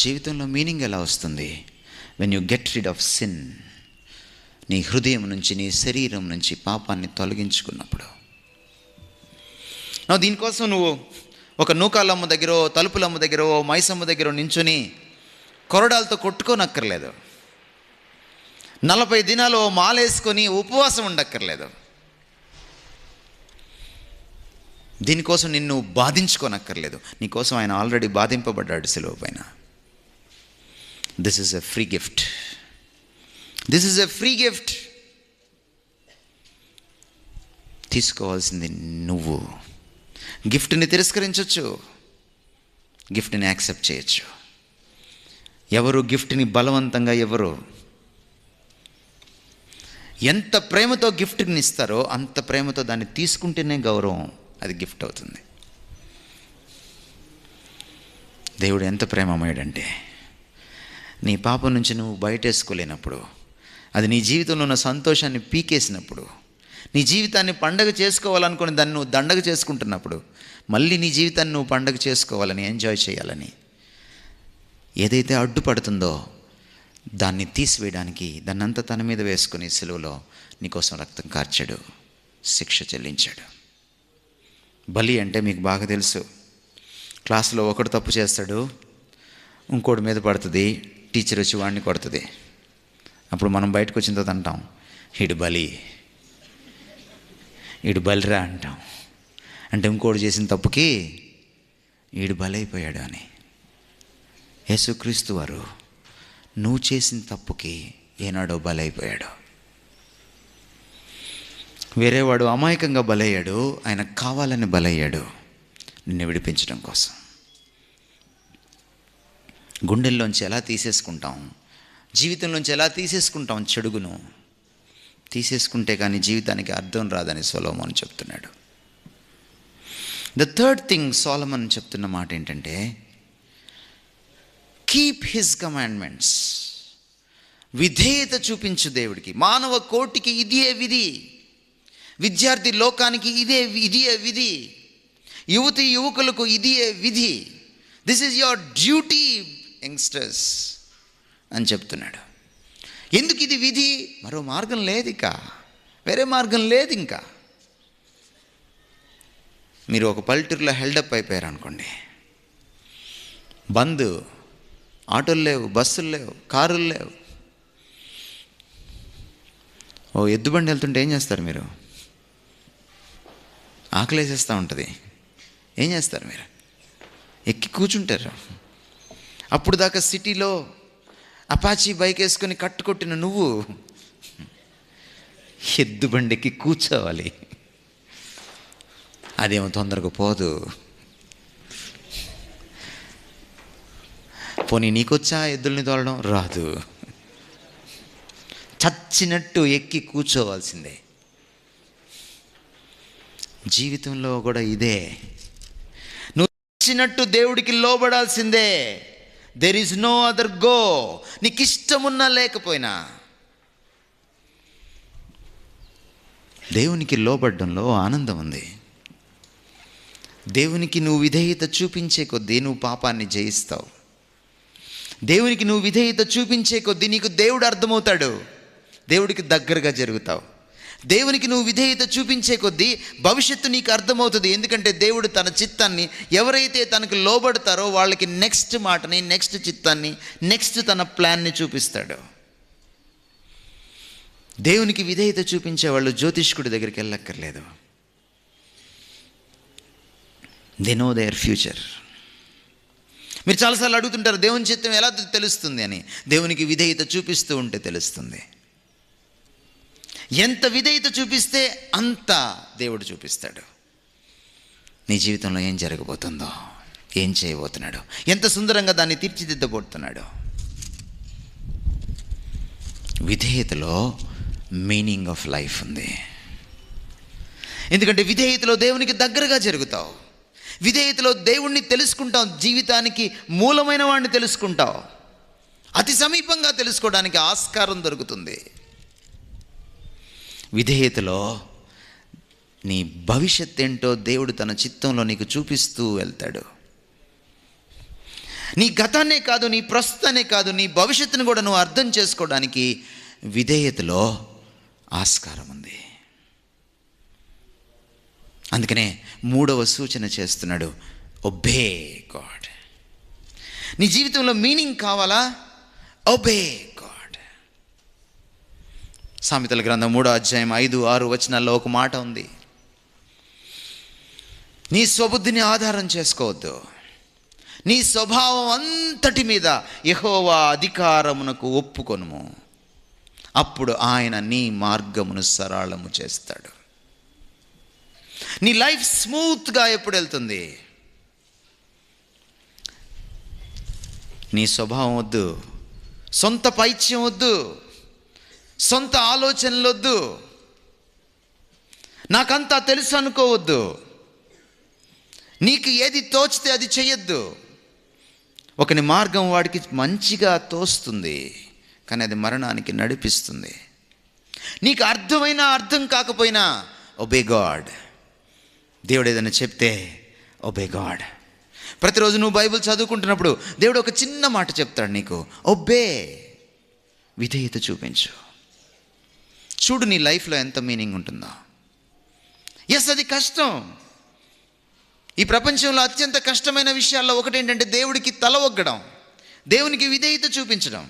జీవితంలో మీనింగ్ ఎలా వస్తుంది? When you get rid of sin. నీ హృదయం నుంచి, నీ శరీరం నుంచి పాపాన్ని తొలగించుకున్నప్పుడు. దీనికోసం నువ్వు ఒక నూకాలమ్మ దగ్గర, తలుపులమ్మ దగ్గర, మైసమ్మ దగ్గర నించుని కొరడాలతో కొట్టుకోనక్కర్లేదు. 40 దినాలు మాలేసుకొని ఉపవాసం ఉండక్కర్లేదు. దీనికోసం నిన్ను బాధించుకోనక్కర్లేదు. నీకోసం ఆయన ఆల్రెడీ బాధింపబడ్డాడు సిలువ పైన. This is a free gift. This is a free gift. తీసుకోవాల్సింది నువ్వు. గిఫ్ట్ని తిరస్కరించవచ్చు, గిఫ్ట్ని యాక్సెప్ట్ చేయొచ్చు. ఎవరు గిఫ్ట్ని బలవంతంగా ఎవరు ఎంత ప్రేమతో గిఫ్ట్ని ఇస్తారో అంత ప్రేమతో దాన్ని తీసుకుంటేనే గౌరవం, అది గిఫ్ట్ అవుతుంది. దేవుడు ఎంత ప్రేమమయుడంటే, నీ పాపం నుంచి నువ్వు బయటేసుకోలేనప్పుడు, అది నీ జీవితంలో ఉన్న సంతోషాన్ని పీకేసినప్పుడు, నీ జీవితాన్ని పండగ చేసుకోవాలనుకుని దాన్ని నువ్వు దండగ చేసుకుంటున్నప్పుడు, మళ్ళీ నీ జీవితాన్ని నువ్వు పండగ చేసుకోవాలని, ఎంజాయ్ చేయాలని ఏదైతే అడ్డుపడుతుందో దాన్ని తీసివేయడానికి దాన్నంతా తన మీద వేసుకుని సిలువలో నీకోసం రక్తం కార్చాడు, శిక్ష చెల్లించాడు. బలి అంటే మీకు బాగా తెలుసు. క్లాసులో ఒకడు తప్పు చేస్తాడు, ఇంకోటి మీద పడుతుంది, టీచర్ వచ్చి వాడిని కొడుతుంది. అప్పుడు మనం బయటకు వచ్చిన తర్వాత అంటాం, ఈడు బలిరా అంటాం. అంటే ఇంకోటి చేసిన తప్పుకి ఈడు బలైపోయాడు అని. యేసుక్రీస్తు వారు నువ్వు చేసిన తప్పుకి ఏనాడో బలైపోయాడు. వేరేవాడు అమాయకంగా బలయ్యాడు, ఆయన కావాలని బలయ్యాడు నిన్ను విడిపించడం కోసం. గుండెల్లోంచి ఎలా తీసేసుకుంటాం, జీవితంలోంచి ఎలా తీసేసుకుంటాం చెడుగును. తీసేసుకుంటే కానీ జీవితానికి అర్థం రాదని సొలొమోను చెప్తున్నాడు. ద థర్డ్ థింగ్ సొలొమోను చెప్తున్న మాట ఏంటంటే, కీప్ హిజ్ కమాండ్మెంట్స్. విధేయత చూపించు దేవుడికి. మానవ కోటికి ఇదే విధి, విద్యార్థి లోకానికి ఇదే విధి, యువతి యువకులకు ఇదే విధి. This is your duty youngsters అని చెప్తున్నాడు. ఎందుకు ఇది విధి? మరో మార్గం లేదు, ఇక వేరే మార్గం లేదు. ఇంకా మీరు ఒక పల్లెటూరులో హెల్డప్ అయిపోయారు అనుకోండి, బంద్, ఆటోలు లేవు, బస్సులు లేవు, కారులు లేవు. ఓ ఎద్దుబండి వెళ్తుంటే ఏం చేస్తారు మీరు? ఆకలేసేస్తూ ఉంటుంది. ఏం చేస్తారు మీరు? ఎక్కి కూర్చుంటారు. అప్పుడు దాకా సిటీలో అపాచీ బైక్ వేసుకొని కట్టుకొట్టిన నువ్వు ఎద్దుబండికి కూర్చోవాలి. అదేమో తొందరగా పోదు. పోనీ నీకొచ్చా ఎద్దుల్ని తోలడం? రాదు. చచ్చినట్టు ఎక్కి కూర్చోవాల్సిందే. జీవితంలో కూడా ఇదే. నువ్వు చచ్చినట్టు దేవుడికి లోబడాల్సిందే. There is no other go. నీకు ఇష్టమున్నా లేకపోయినా దేవునికి లోబడ్డంలో ఆనందం ఉంది. దేవునికి నువ్వు విధేయత చూపించే కొద్దీ నువ్వు పాపాన్ని జయిస్తావు. దేవునికి నువ్వు విధేయత చూపించే కొద్దీ నీకు దేవుడు అర్థమవుతాడు, దేవుడికి దగ్గరగా జరుగుతావు. దేవునికి నువ్వు విధేయత చూపించే కొద్దీ భవిష్యత్తు నీకు అర్థమవుతుంది. ఎందుకంటే దేవుడు తన చిత్తాన్ని ఎవరైతే తనకు లోబడతారో వాళ్ళకి నెక్స్ట్ మాటని, నెక్స్ట్ చిత్తాన్ని, నెక్స్ట్ తన ప్లాన్ని చూపిస్తాడు. దేవునికి విధేయత చూపించే వాళ్ళు జ్యోతిష్కుడి దగ్గరికి వెళ్ళక్కర్లేదు. They know their future. మీరు చాలాసార్లు అడుగుతుంటారు, దేవుని చిత్తం ఎలా తెలుస్తుంది అని. దేవునికి విధేయత చూపిస్తూ ఉంటే తెలుస్తుంది. ఎంత విధేయత చూపిస్తే అంత దేవుడు చూపిస్తాడు. నీ జీవితంలో ఏం జరగబోతుందో, ఏం చేయబోతున్నాడు, ఎంత సుందరంగా దాన్ని తీర్చిదిద్దబోతున్నాడు. విధేయతలో మీనింగ్ ఆఫ్ లైఫ్ ఉంది. ఎందుకంటే విధేయతలో దేవునికి దగ్గరగా జరుగుతావు. విధేయతలో దేవుణ్ణి తెలుసుకుంటావు. జీవితానికి మూలమైన వాడిని తెలుసుకుంటావు. అతి సమీపంగా తెలుసుకోవడానికి ఆస్కారం దొరుకుతుంది. విధేయతలో నీ భవిష్యత్ ఏంటో దేవుడు తన చిత్తంలో నీకు చూపిస్తూ వెళ్తాడు. నీ గతాన్నే కాదు, నీ ప్రస్తుతాన్నే కాదు, నీ భవిష్యత్తును కూడా నువ్వు అర్థం చేసుకోవడానికి విధేయతలో ఆస్కారం ఉంది. అందుకనే 3వ సూచన చేస్తున్నాడు, ఒబే గాడ్. నీ జీవితంలో మీనింగ్ కావాలా? Obey God. సామెతల గ్రంథం 3వ అధ్యాయం 5-6 వచనాల్లో ఒక మాట ఉంది. నీ స్వబుద్ధిని ఆధారం చేసుకోవద్దు, నీ స్వభావం అంతటి మీద యెహోవా అధికారమునకు ఒప్పుకొనుము, అప్పుడు ఆయన నీ మార్గమును సరళము చేస్తాడు. నీ లైఫ్ స్మూత్గా ఎప్పుడు వెళ్తుంది? నీ స్వభావం వద్దు, సొంత పైత్యం వద్దు, సొంత ఆలోచనలు వద్దు, నాకంతా తెలుసు అనుకోవద్దు, నీకు ఏది తోచితే అది చెయ్యొద్దు. ఒకని మార్గం వాడికి మంచిగా తోస్తుంది, కానీ అది మరణానికి నడిపిస్తుంది. నీకు అర్థమైనా అర్థం కాకపోయినా ఒబే గాడ్. దేవుడు ఏదైనా చెప్తే ఒబే గాడ్. ప్రతిరోజు నువ్వు బైబిల్ చదువుకుంటున్నప్పుడు దేవుడు ఒక చిన్న మాట చెప్తాడు నీకు, ఒబే, విధేయత చూపించు. చూడు నీ లైఫ్లో ఎంత మీనింగ్ ఉంటుందో. ఎస్, అది కష్టం. ఈ ప్రపంచంలో అత్యంత కష్టమైన విషయాల్లో ఒకటి ఏంటంటే దేవుడికి తల ఒగ్గడం, దేవునికి విధేయత చూపించడం.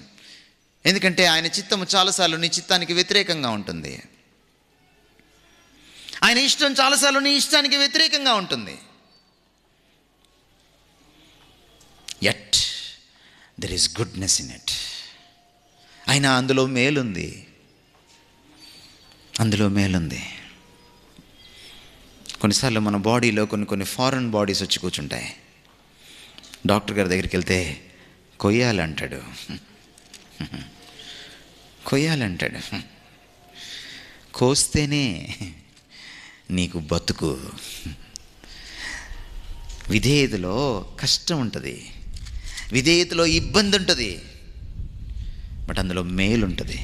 ఎందుకంటే ఆయన చిత్తము చాలాసార్లు నీ చిత్తానికి వ్యతిరేకంగా ఉంటుంది, ఆయన ఇష్టం చాలాసార్లు నీ ఇష్టానికి వ్యతిరేకంగా ఉంటుంది. Yet there is goodness in it. అయినా అందులో మేలుంది, అందులో మేలుంది. కొన్నిసార్లు మన బాడీలో కొన్ని ఫారెన్ బాడీస్ వచ్చి కూర్చుంటాయి. డాక్టర్ గారి దగ్గరికి వెళ్తే కొయ్యాలంటాడు, కొయ్యాలంటాడు. కోస్తేనే నీకు బతుకు. విధేయతలో కష్టం ఉంటుంది, విధేయతలో ఇబ్బంది ఉంటుంది, బట్ అందులో మేలు ఉంటుంది.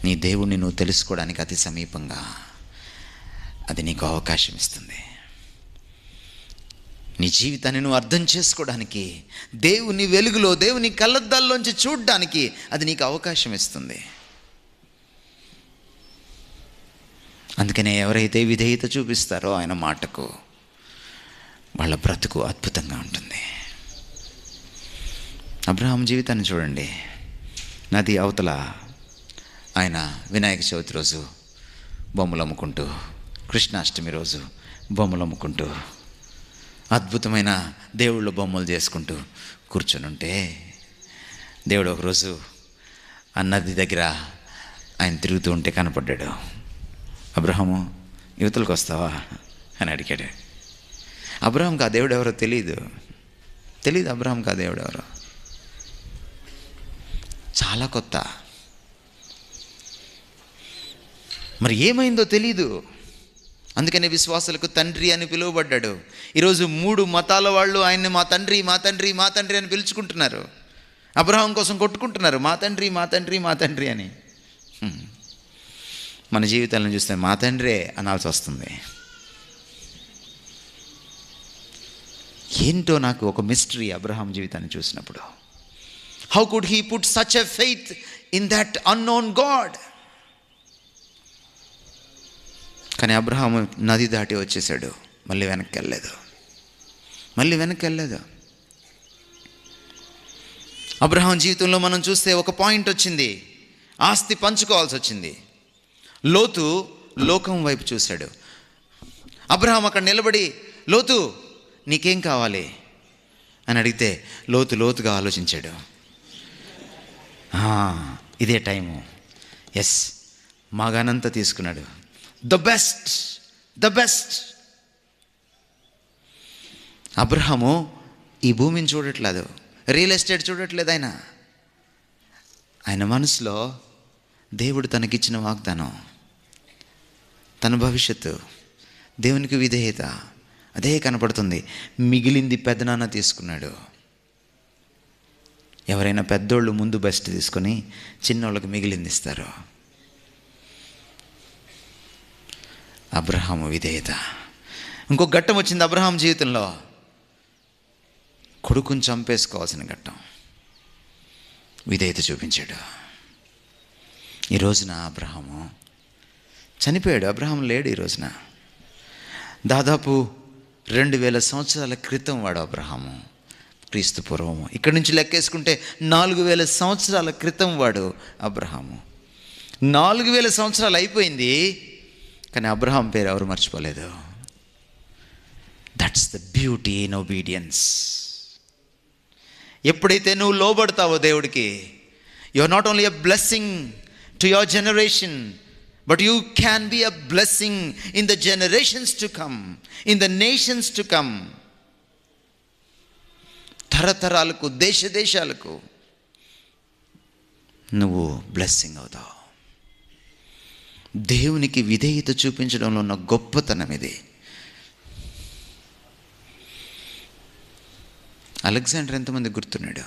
నీ దేవుణ్ణి నువ్వు తెలుసుకోవడానికి అతి సమీపంగా అది నీకు అవకాశం ఇస్తుంది. నీ జీవితాన్ని నువ్వు అర్థం చేసుకోవడానికి, దేవుని వెలుగులో, దేవుని కళ్ళద్దాల్లోంచి చూడడానికి అది నీకు అవకాశం ఇస్తుంది. అందుకనే ఎవరైతే విధేయత చూపిస్తారో ఆయన మాటకు, వాళ్ళ బ్రతుకు అద్భుతంగా ఉంటుంది. అబ్రహాం జీవితాన్ని చూడండి. నది అవతల ఆయన వినాయక చవితి రోజు బొమ్మలు అమ్ముకుంటూ, కృష్ణాష్టమి రోజు బొమ్మలు అమ్ముకుంటూ, అద్భుతమైన దేవుళ్ళ బొమ్మలు చేసుకుంటూ కూర్చొని ఉంటే, దేవుడు ఒకరోజు ఆ నది దగ్గర ఆయన తిరుగుతూ ఉంటే కనపడ్డాడు. అబ్రహాము, యువతలకు వస్తావా అని అడిగాడు. అబ్రహాంకి ఆ దేవుడు ఎవరో తెలియదు. అబ్రహాంకి ఆ దేవుడు ఎవరో చాలా కొత్త. మరి ఏమైందో తెలీదు. అందుకనే విశ్వాసులకు తండ్రి అని పిలువబడ్డాడు. ఈరోజు 3 మతాల వాళ్ళు ఆయన్ని మా తండ్రి, మా తండ్రి, మా తండ్రి అని పిలుచుకుంటున్నారు. అబ్రహాం కోసం కొట్టుకుంటున్నారు, మా తండ్రి, మా తండ్రి, మా తండ్రి అని. మన జీవితాలను చూస్తే మా తండ్రే అనాల్సి వస్తుంది. ఏంటో నాకు ఒక మిస్టరీ అబ్రహాం జీవితాన్ని చూసినప్పుడు. How could he put such a faith in that unknown God? కానీ అబ్రహాం నది దాటి వచ్చేసాడు, మళ్ళీ వెనక్కి వెళ్ళలేదు. అబ్రహాం జీవితంలో మనం చూస్తే ఒక పాయింట్ వచ్చింది, ఆస్తి పంచుకోవాల్సి వచ్చింది. లోతు లోకం వైపు చూశాడు. అబ్రహాం అక్కడ నిలబడి, లోతు నీకేం కావాలి అని అడిగితే లోతుగా ఆలోచించాడు. ఇదే టైము. ఎస్, మగానంతా తీసుకున్నాడు. The best. అబ్రహాము ఈ భూమిని చూడట్లేదు, రియల్ ఎస్టేట్ చూడట్లేదు. ఆయన మనసులో దేవుడు తనకిచ్చిన వాగ్దానం, తన భవిష్యత్తు, దేవునికి విధేయత అదే కనపడుతుంది. మిగిలింది పెద్దనాన్న తీసుకున్నాడు. ఎవరైనా పెద్దోళ్ళు ముందు బెస్ట్ తీసుకొని చిన్నోళ్ళకి మిగిలింది ఇస్తారు. అబ్రహాము విధేయత. ఇంకొక ఘట్టం వచ్చింది అబ్రహాం జీవితంలో, కొడుకుని చంపేసుకోవాల్సిన ఘట్టం. విధేయత చూపించాడు. ఈ రోజున అబ్రహాము చనిపోయాడు. అబ్రహాం లేడు ఈ రోజున. దాదాపు 2000 సంవత్సరాల క్రితం వాడు అబ్రహాము. క్రీస్తు పూర్వము. ఇక్కడి నుంచి లెక్కేసుకుంటే 4000 సంవత్సరాల క్రితం వాడు అబ్రహాము. 4000 సంవత్సరాలు అయిపోయింది, కానీ అబ్రహాం పేరు ఎవరు మర్చిపోలేదు. That's the beauty in obedience. ఎప్పుడైతే నువ్వు లోబడతావో దేవుడికి, you are not only a blessing to your generation, but you can be a blessing in the generations to come, in the nations to come. తరతరాలకు, దేశ దేశాలకు నువ్వు బ్లెస్సింగ్ అవుతావు. దేవునికి విధేయత చూపించడంలో ఉన్న గొప్పతనం ఇది. అలెగ్జాండర్ ఎంతమంది గుర్తున్నాడు?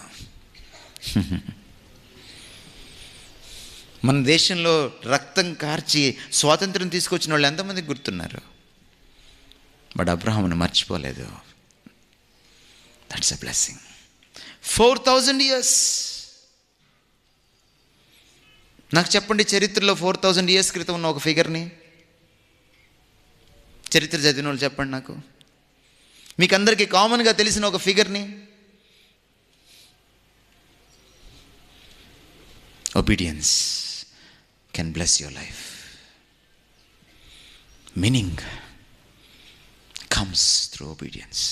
మన దేశంలో రక్తం కార్చి స్వాతంత్రం తీసుకొచ్చిన వాళ్ళు ఎంతమంది గుర్తున్నారు? బట్ అబ్రహామును మర్చిపోలేదు. That's a blessing. 4000 years. నాకు చెప్పండి, చరిత్రలో 4000 years క్రితం ఉన్న ఒక ఫిగర్ని, చరిత్ర చదివిన వాళ్ళు చెప్పండి నాకు. మీకు అందరికీ కామన్గా తెలిసిన ఒక ఫిగర్ని. Obedience can bless your life. Meaning comes through obedience.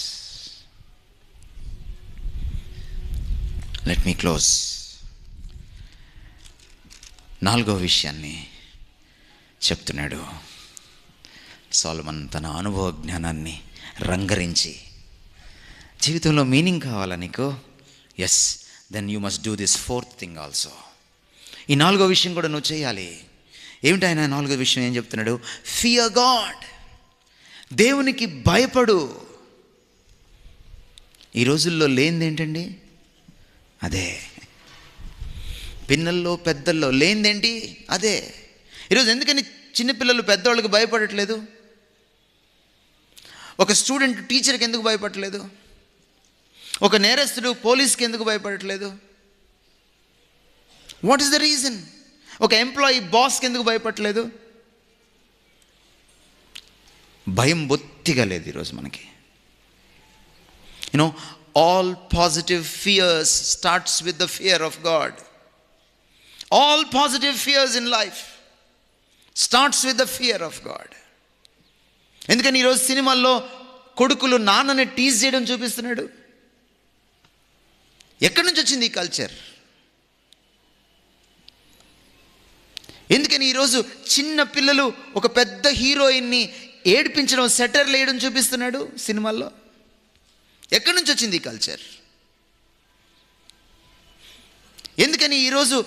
Let me close. 4వ విషయాన్ని చెప్తున్నాడు సొలొమన్. తన అనుభవ జ్ఞానాన్ని రంగరించి, జీవితంలో మీనింగ్ కావాలా నీకు? Yes, then you must do this 4th thing also. ఈ 4వ విషయం కూడా నువ్వు చేయాలి. ఏమిటి ఆయన 4వ విషయం ఏం చెప్తున్నాడు? Fear God. దేవునికి భయపడు. ఈ రోజుల్లో లేనిది ఏంటండి? అదే. పిన్నల్లో పెద్దల్లో లేనిదేంటి? అదే. ఈరోజు ఎందుకని చిన్నపిల్లలు పెద్దవాళ్ళకి భయపడట్లేదు? ఒక స్టూడెంట్ టీచర్కి ఎందుకు భయపడట్లేదు? ఒక నేరస్తుడు పోలీస్కి ఎందుకు భయపడట్లేదు? What is the reason? ఒక ఎంప్లాయీ బాస్కి ఎందుకు భయపడట్లేదు? భయం బొత్తిగా లేదు ఈరోజు మనకి. You know, all positive fears starts with the fear of God. All positive fears in life starts with the fear of God. ఎందుకని ఈరోజు సినిమాల్లో కొడుకులు నాన్నని టీజ్ చేయడం చూపిస్తున్నాడు. ఎక్కడి నుంచి వచ్చింది ఈ కల్చర్? ఎందుకని ఈరోజు చిన్న పిల్లలు ఒక పెద్ద హీరోయిన్ని ఏడిపించడం, సెటర్లు వేయడం చూపిస్తున్నాడు సినిమాల్లో? ఎక్కడి నుంచి వచ్చింది ఈ కల్చర్? ఎందుకని ఈరోజు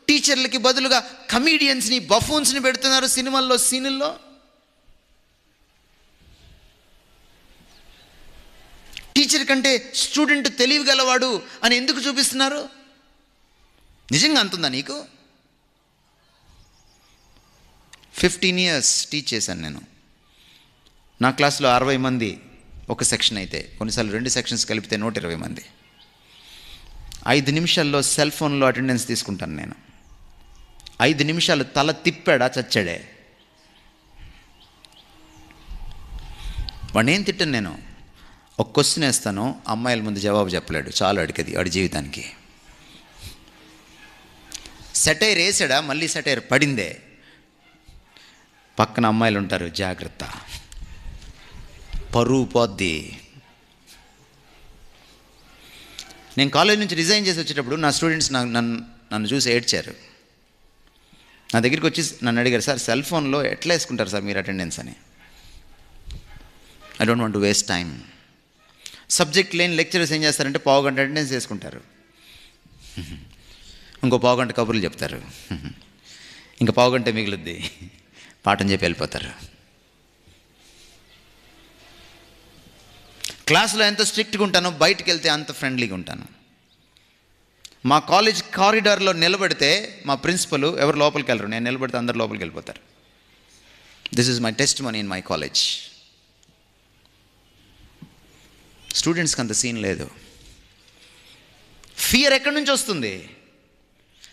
టీచర్లకి బదులుగా కమీడియన్స్ని, బఫూన్స్ని పెడుతున్నారు సినిమాల్లో, సీనుల్లో? టీచర్ కంటే స్టూడెంట్ తెలివిగలవాడు అని ఎందుకు చూపిస్తున్నారు? నిజంగా అంతుందా నీకు? 15 years టీచ్ చేశాను నేను. నా క్లాస్లో 60 మంది ఒక సెక్షన్ అయితే, కొన్నిసార్లు 2 సెక్షన్స్ కలిపితే 120 మంది. 5 నిమిషాల్లో సెల్ ఫోన్లో అటెండెన్స్ తీసుకుంటాను నేను. 5 నిమిషాలు తల తిప్పాడా చచ్చాడే. వాడిని ఏం తిట్టాను నేను? ఒక క్వశ్చన్ వేస్తాను, అమ్మాయిల ముందు జవాబు చెప్పలేడు, చాలు అడిగది వాడి జీవితానికి. సెటైర్ వేసాడా, మళ్ళీ సెటైర్ పడిందే, పక్కన అమ్మాయిలు ఉంటారు, జాగ్రత్త, పరువు పోద్ది. నేను కాలేజ్ నుంచి రిజైన్ చేసి వచ్చేటప్పుడు నా స్టూడెంట్స్ నన్ను చూసి ఏడ్చారు. నా దగ్గరికి వచ్చి నన్ను అడిగారు, సార్ సెల్ ఫోన్లో ఎట్లా వేసుకుంటారు సార్ మీరు అటెండెన్స్ అని. I don't want to waste time. Subject లేని లెక్చరర్స్ ఏం చేస్తారంటే 1/2 గంట అటెండెన్స్ వేసుకుంటారు, ఇంకో 1/2 గంట కబుర్లు చెప్తారు, ఇంకా 1/2 గంట మిగులుద్ది, పాఠం చెప్పి వెళ్ళిపోతారు. క్లాస్లో ఎంత స్ట్రిక్ట్గా ఉంటానో బయటికి వెళ్తే అంత ఫ్రెండ్లీగా ఉంటాను. మా కాలేజ్ కారిడార్లో నిలబడితే మా ప్రిన్సిపల్ ఎవరు లోపలికి వెళ్ళరు, నేను నిలబడితే అందరు లోపలికి వెళ్ళిపోతారు. This is my testimony in my college. స్టూడెంట్స్కి అంత సీన్ లేదు. ఫియర్ ఎక్కడి నుంచి వస్తుంది?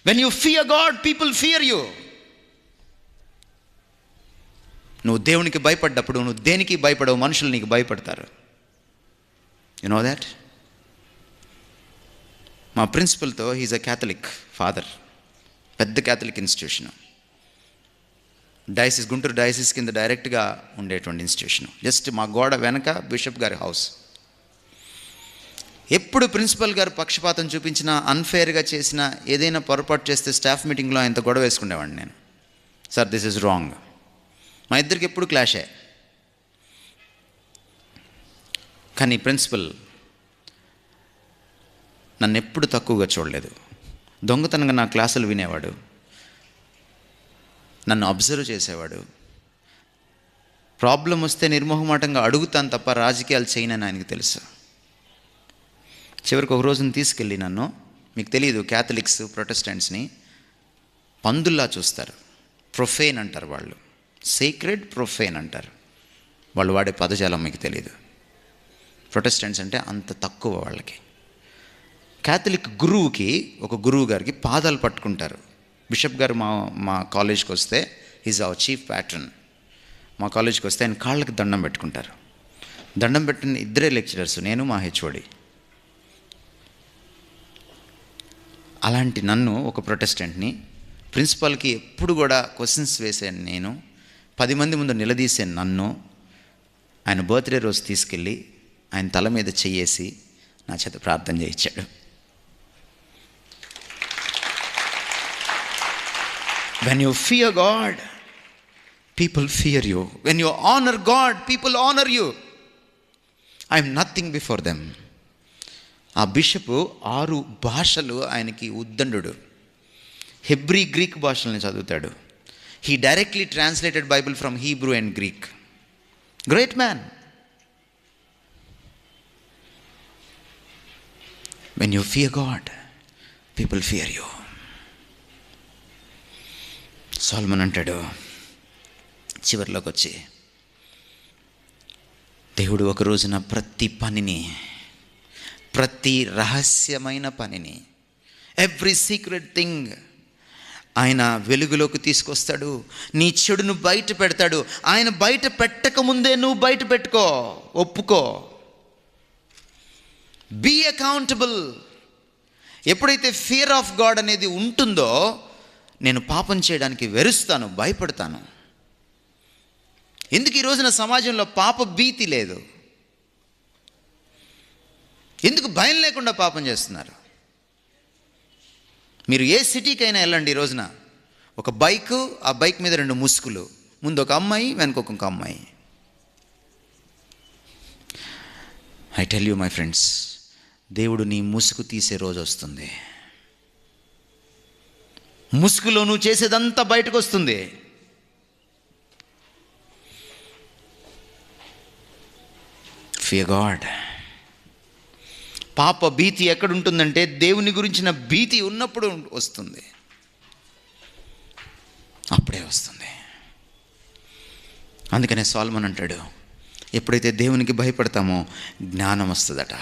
When you fear God, people fear you. నువ్వు దేవునికి భయపడ్డప్పుడు నువ్వు దేనికి భయపడవు, మనుషులు నీకు భయపడతారు. You know that? మా ప్రిన్సిపల్తో హీజ్ అ క్యాథలిక్ ఫాదర్, పెద్ద Catholic institution, diocese, Guntur diocese కింద డైరెక్ట్గా ఉండేటువంటి ఇన్స్టిట్యూషను. జస్ట్ మా గోడ వెనక బిషప్ గారి హౌస్. ఎప్పుడు ప్రిన్సిపల్ గారు పక్షపాతం చూపించినా, అన్ఫేర్గా చేసినా, ఏదైనా పొరపాటు చేస్తే స్టాఫ్ మీటింగ్లో ఆయనతో గొడవ వేసుకునేవాడిని నేను. Sir this is wrong. మా ఇద్దరికి ఎప్పుడు క్లాషే. కానీ ప్రిన్సిపల్ నన్ను ఎప్పుడు తక్కువగా చూడలేదు. దొంగతనంగా నా క్లాసులు వినేవాడు, నన్ను అబ్జర్వ్ చేసేవాడు. ప్రాబ్లం వస్తే నిర్మోహమాటంగా అడుగుతాను తప్ప రాజకీయాలు చేయనని ఆయనకు తెలుసు. చివరికి ఒక రోజున తీసుకెళ్ళి నన్ను, మీకు తెలియదు క్యాథలిక్స్ ప్రొటెస్టెంట్స్ని పందుల్లా చూస్తారు. ప్రొఫేన్ అంటారు వాళ్ళు, సీక్రెడ్ ప్రొఫేన్ అంటారు. వాళ్ళు వాడే పదజాలం మీకు తెలియదు. ప్రొటెస్టెంట్స్ అంటే అంత తక్కువ వాళ్ళకి. క్యాథలిక్ గురువుకి, ఒక గురువు గారికి పాదాలు పట్టుకుంటారు. బిషప్ గారు మా కాలేజ్కి వస్తే, ఈజ్ అవర్ చీఫ్ ప్యాట్రన్, మా కాలేజ్కి వస్తే ఆయన కాళ్ళకి దండం పెట్టుకుంటారు. దండం పెట్టిన ఇద్దరే లెక్చరర్స్, నేను మా హెచ్ఓడి. అలాంటి నన్ను, ఒక ప్రొటెస్టెంట్ని, ప్రిన్సిపాల్కి ఎప్పుడు కూడా క్వశ్చన్స్ వేసాను నేను, 10 మంది ముందు నిలదీసాను నన్ను. ఆయన బర్త్డే రోజు తీసుకెళ్ళి ఆయన తల మీద చెయ్యేసి నా చేత ప్రార్థన చేయించాడు. When you fear God, people fear you. When you honor God, people honor you. I am nothing before them. ఆ బిషపు 6 భాషలు ఆయనకి ఉద్దండు. హెబ్రీ, గ్రీక్ భాషల్ని చదువుతాడు. He directly translated Bible from Hebrew and Greek. Great man. When you fear God, people fear you. సొలొమన్ అంటాడు చివరిలోకి వచ్చి, దేవుడు ఒక రోజున ప్రతి పనిని, ప్రతి రహస్యమైన పనిని, ఎవ్రీ సీక్రెట్ థింగ్ ఆయన వెలుగులోకి తీసుకొస్తాడు. నీ చెడును బయట పెడతాడు. ఆయన బయట పెట్టక ముందే నువ్వు బయట పెట్టుకో, ఒప్పుకో. Be accountable. ఎప్పుడైతే ఫియర్ ఆఫ్ గాడ్ అనేది ఉంటుందో, నేను పాపం చేయడానికి వెరుస్తాను, భయపడతాను. ఎందుకు ఈ రోజున సమాజంలో పాప భీతి లేదు? ఎందుకు భయం లేకుండా పాపం చేస్తున్నారు? మీరు ఏ సిటీకైనా వెళ్ళండి, ఈ రోజున ఒక బైకు, ఆ బైక్ మీద 2 ముసుగులు, ముందు ఒక అమ్మాయి, వెనక ఒక అమ్మాయి. I tell you my friends, దేవుడు నీ ముసుగు తీసే రోజు వస్తుంది. ముసుగులో నువ్వు చేసేదంతా బయటకు వస్తుంది. Fear God. పాప భీతి ఎక్కడుంటుందంటే దేవుని గురించిన భీతి ఉన్నప్పుడు వస్తుంది, అప్పుడే వస్తుంది. అందుకనే సొలొమన్ అంటాడు, ఎప్పుడైతే దేవునికి భయపడతామో జ్ఞానం వస్తుందట.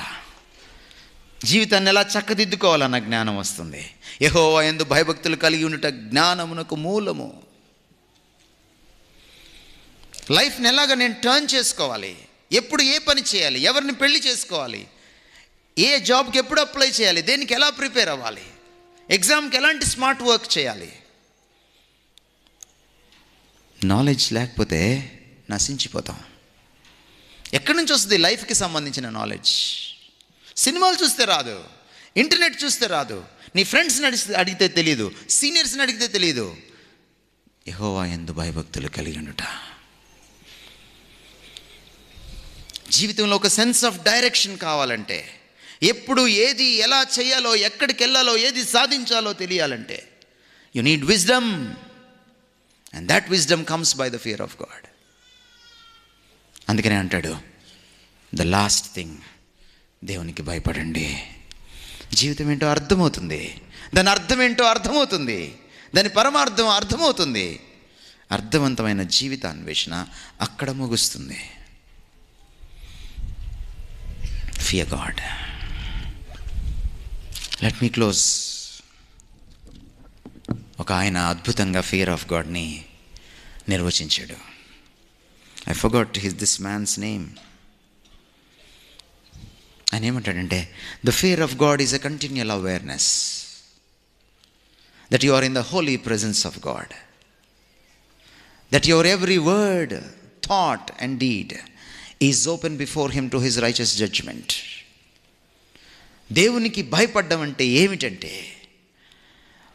జీవితాన్ని ఎలా చక్కదిద్దుకోవాలన్న జ్ఞానం వస్తుంది. యెహోవా యందు భయభక్తులు కలిగి ఉండుట జ్ఞానమునకు మూలము. లైఫ్ని ఎలాగ నేను టర్న్ చేసుకోవాలి, ఎప్పుడు ఏ పని చేయాలి, ఎవరిని పెళ్లి చేసుకోవాలి, ఏ జాబ్కి ఎప్పుడు అప్లై చేయాలి, దేనికి ఎలా ప్రిపేర్ అవ్వాలి, ఎగ్జామ్కి ఎలాంటి స్మార్ట్ వర్క్ చేయాలి. నాలెడ్జ్ లేకపోతే నశించిపోతాం. ఎక్కడి నుంచి వస్తుంది లైఫ్కి సంబంధించిన నాలెడ్జ్? సినిమాలు చూస్తే రాదు, ఇంటర్నెట్ చూస్తే రాదు, నీ ఫ్రెండ్స్ని అడిగితే తెలియదు, సీనియర్స్ని అడిగితే తెలియదు. యెహోవా యందు భయభక్తులు కలిగి ఉండుట. జీవితంలో ఒక సెన్స్ ఆఫ్ డైరెక్షన్ కావాలంటే, ఎప్పుడు ఏది ఎలా చేయాలో, ఎక్కడికి వెళ్ళాలో, ఏది సాధించాలో తెలియాలంటే, you need wisdom. And that wisdom comes by the fear of God. అందుకనే అంటాడు, ద లాస్ట్ థింగ్, దేవునికి భయపడండి. జీవితం ఏంటో అర్థమవుతుంది, దాని అర్థం ఏంటో అర్థమవుతుంది, దాని పరమార్థం అర్థమవుతుంది. అర్థవంతమైన జీవితాన్వేషణ అక్కడ ముగుస్తుంది. Fear God. Let me close. ఒక ఆయన అద్భుతంగా ఫియర్ ఆఫ్ గాడ్ని నిర్వచించాడు. I forgot this man's name. ఆయన ఏమంటాడంటే, the fear of God is a continual awareness that you are in the holy presence of God, that your every word, thought and deed is open before him to his righteous judgement. దేవునికి భయపడ్డం అంటే ఏమిటంటే,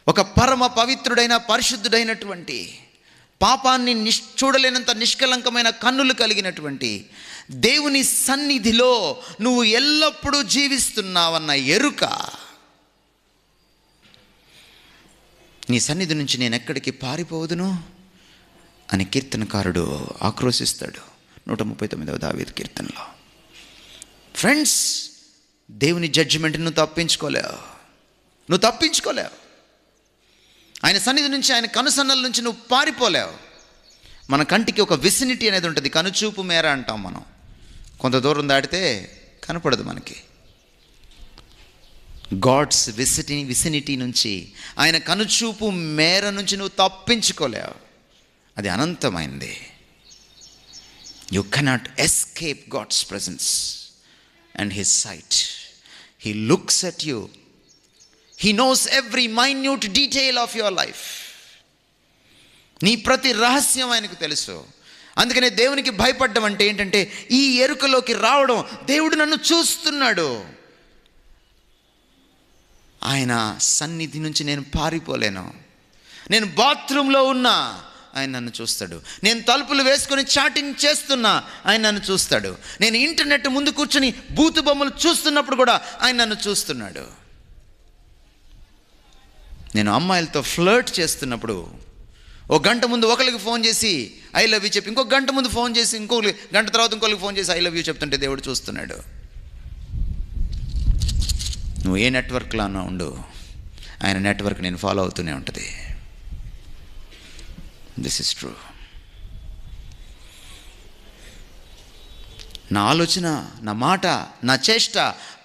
ఒక పరమ పవిత్రుడైన పరిశుద్ధుడైనటువంటి, పాపాన్ని చూడలేనంత నిష్కలంకమైన కన్నులు కలిగినటువంటి దేవుని సన్నిధిలో నువ్వు ఎల్లప్పుడూ జీవిస్తున్నావన్న ఎరుక. నీ సన్నిధి నుంచి నేను ఎక్కడికి పారిపోవదును అని కీర్తనకారుడు ఆక్రోశిస్తాడు 139వ దావీదు కీర్తనలో. ఫ్రెండ్స్, దేవుని జడ్జిమెంట్ నువ్వు తప్పించుకోలేవు. ఆయన సన్నిధి నుంచి, ఆయన కనుసన్నల నుంచి నువ్వు పారిపోలేవు. మన కంటికి ఒక విసినిటీ అనేది ఉంటుంది, కనుచూపు మేర అంటాం మనం. కొంత దూరం దాటితే కనపడదు మనకి. గాడ్స్ విసినిటీ నుంచి, ఆయన కనుచూపు మేర నుంచి నువ్వు తప్పించుకోలేవు. అది అనంతమైంది. You cannot escape God's presence and his sight. He looks at you. He knows every minute detail of your life. నీ ప్రతి రహస్యం ఆయనకు తెలుసు. అందుకనే దేవునికి భయపడ్డం అంటే ఏంటంటే, ఈ ఎరుకలోకి రావడం. దేవుడు నన్ను చూస్తున్నాడు. ఆయన సన్నిధి నుంచి నేను పారిపోలేను. నేను బాత్రూంలో ఉన్నా, ఆయన నన్ను చూస్తాడు. నేను తలుపులు వేసుకొని చాటింగ్ చేస్తున్నా, ఆయన నన్ను చూస్తాడు. నేను ఇంటర్నెట్ ముందు కూర్చొని బూతు బొమ్మలు చూస్తున్నప్పుడు కూడా ఆయన నన్ను చూస్తున్నాడు. నేను అమ్మాయిలతో ఫ్లర్ట్ చేస్తున్నప్పుడు, ఒక గంట ముందు ఒకరికి ఫోన్ చేసి ఐ లవ్ యూ చెప్పి, ఇంకొక గంట ముందు ఫోన్ చేసి, గంట తర్వాత ఇంకొకరికి ఫోన్ చేసి ఐ లవ్ యూ చెప్తుంటే దేవుడు చూస్తున్నాడు. నువ్వు ఏ నెట్వర్క్లో ఉండు, ఆయన నెట్వర్క్ నేను ఫాలో అవుతూనే ఉంటుంది. This is true. నా ఆలోచన, నా మాట, నా చేష్ట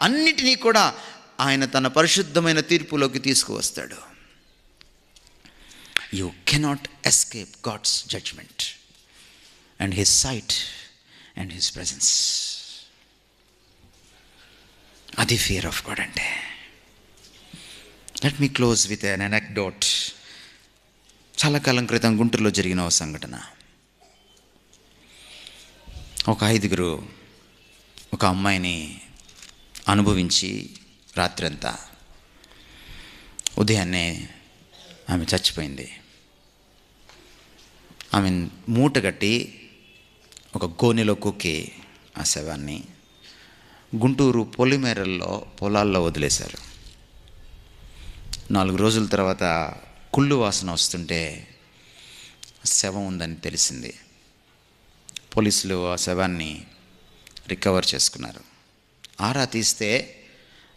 అన్నిటినీ కూడా ఆయన తన పరిశుద్ధమైన తీర్పులోకి తీసుకువస్తాడు. You cannot escape God's judgment and his sight and his presence. Adi fear of God ante. Let me close with an anecdote. చాలా కాలం క్రితం గుంటూరులో జరిగిన ఒక సంఘటన. ఒక 5 ఒక అమ్మాయిని అనుభవించి రాత్రంతా, ఉదయాన్నే ఆమె చచ్చిపోయింది. ఆమె మూట కట్టి ఒక గోనెలో కుక్కి ఆ శవాన్ని గుంటూరు పొలిమేరల్లో పొలాల్లో వదిలేశారు. 4 రోజుల తర్వాత కుళ్ళు వాసన వస్తుంటే శవం ఉందని తెలిసింది. పోలీసులు ఆ శవాన్ని రికవర్ చేసుకున్నారు. ఆరా తీస్తే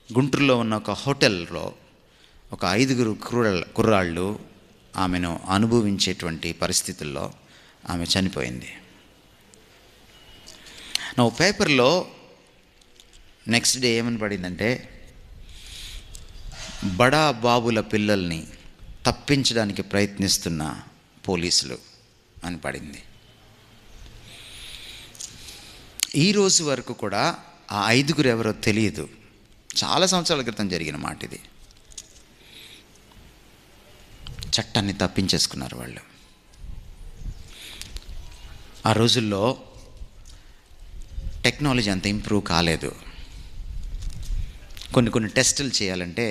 గుంటూరులో ఉన్న ఒక హోటల్లో ఒక 5 కుర్రాళ్ళు ఆమెను అనుభవించేటువంటి పరిస్థితుల్లో ఆమె చనిపోయింది. నా పేపర్లో నెక్స్ట్ డే ఏమని పడిందంటే, బడా బాబుల పిల్లల్ని తప్పించడానికి ప్రయత్నిస్తున్న పోలీసులు అని పడింది. ఈరోజు వరకు కూడా ఆ 5 ఎవరో తెలియదు. చాలా సంవత్సరాల క్రితం జరిగిన మాట ఇది. చట్టాన్ని తప్పించేసుకున్నారు వాళ్ళు. ఆ రోజుల్లో టెక్నాలజీ అంత ఇంప్రూవ్ కాలేదు. కొన్ని టెస్టులు చేయాలంటే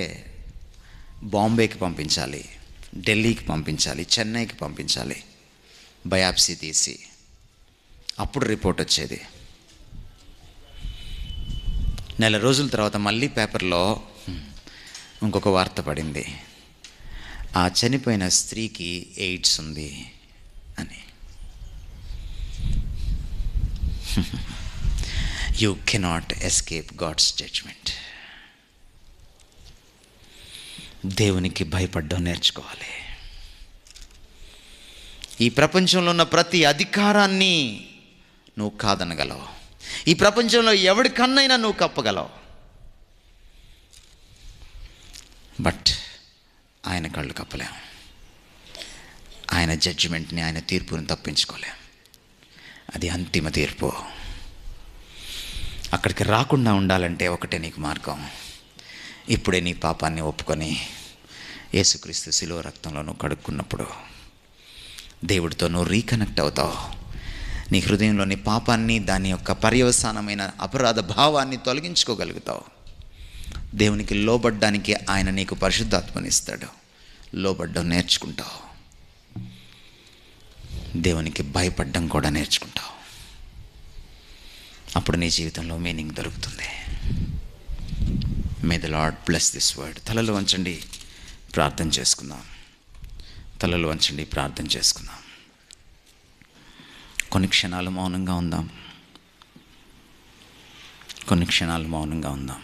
బాంబేకి పంపించాలి, ఢిల్లీకి పంపించాలి, చెన్నైకి పంపించాలి, బయాప్సీ తీసి అప్పుడు రిపోర్ట్ వచ్చేది. 4 రోజుల తర్వాత మళ్ళీ పేపర్లో ఇంకొక వార్త పడింది, ఆ చనిపోయిన స్త్రీకి ఎయిడ్స్ ఉంది అని. You cannot escape God's judgement. దేవునికి భయపడడం నేర్చుకోవాలి. ఈ ప్రపంచంలో ఉన్న ప్రతి అధికారాన్ని నువ్వు కాదనగలవు. ఈ ప్రపంచంలో ఎవడికన్నైనా నువ్వు కప్పగలవు. బట్ ఆయన కళ్ళు కప్పలేం. ఆయన జడ్జిమెంట్ని, ఆయన తీర్పుని తప్పించుకోలేం. అది అంతిమ తీర్పు. అక్కడికి రాకుండా ఉండాలంటే ఒకటే నీకు మార్గం. ఇప్పుడే నీ పాపాన్ని ఒప్పుకొని యేసుక్రీస్తు శిలువ రక్తంలో నువ్వు కడుక్కున్నప్పుడు దేవుడితో నువ్వు రీకనెక్ట్ అవుతావు. నీ హృదయంలోని పాపాన్ని, దాని యొక్క పర్యవసానమైన అపరాధ భావాన్ని తొలగించుకోగలుగుతావు. దేవునికి లోబడ్డానికి ఆయన నీకు పరిశుద్ధాత్మనిస్తాడు. లోబడ్డం నేర్చుకుంటావు. దేవునికి భయపడ్డం కూడా నేర్చుకుంటావు. అప్పుడు నీ జీవితంలో మీనింగ్ దొరుకుతుంది. May the lord bless this word. తలలు వంచండి, ప్రార్థన చేసుకుందాం. తలలు వంచండి, ప్రార్థన చేసుకుందాం. కొన్ని క్షణాలు మౌనంగా ఉందాం. కొన్ని క్షణాలు మౌనంగా ఉందాం.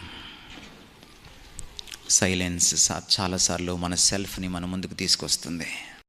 సైలెన్స్ చాలాసార్లు మన సెల్ఫ్ని మన ముందుకు తీసుకొస్తుంది.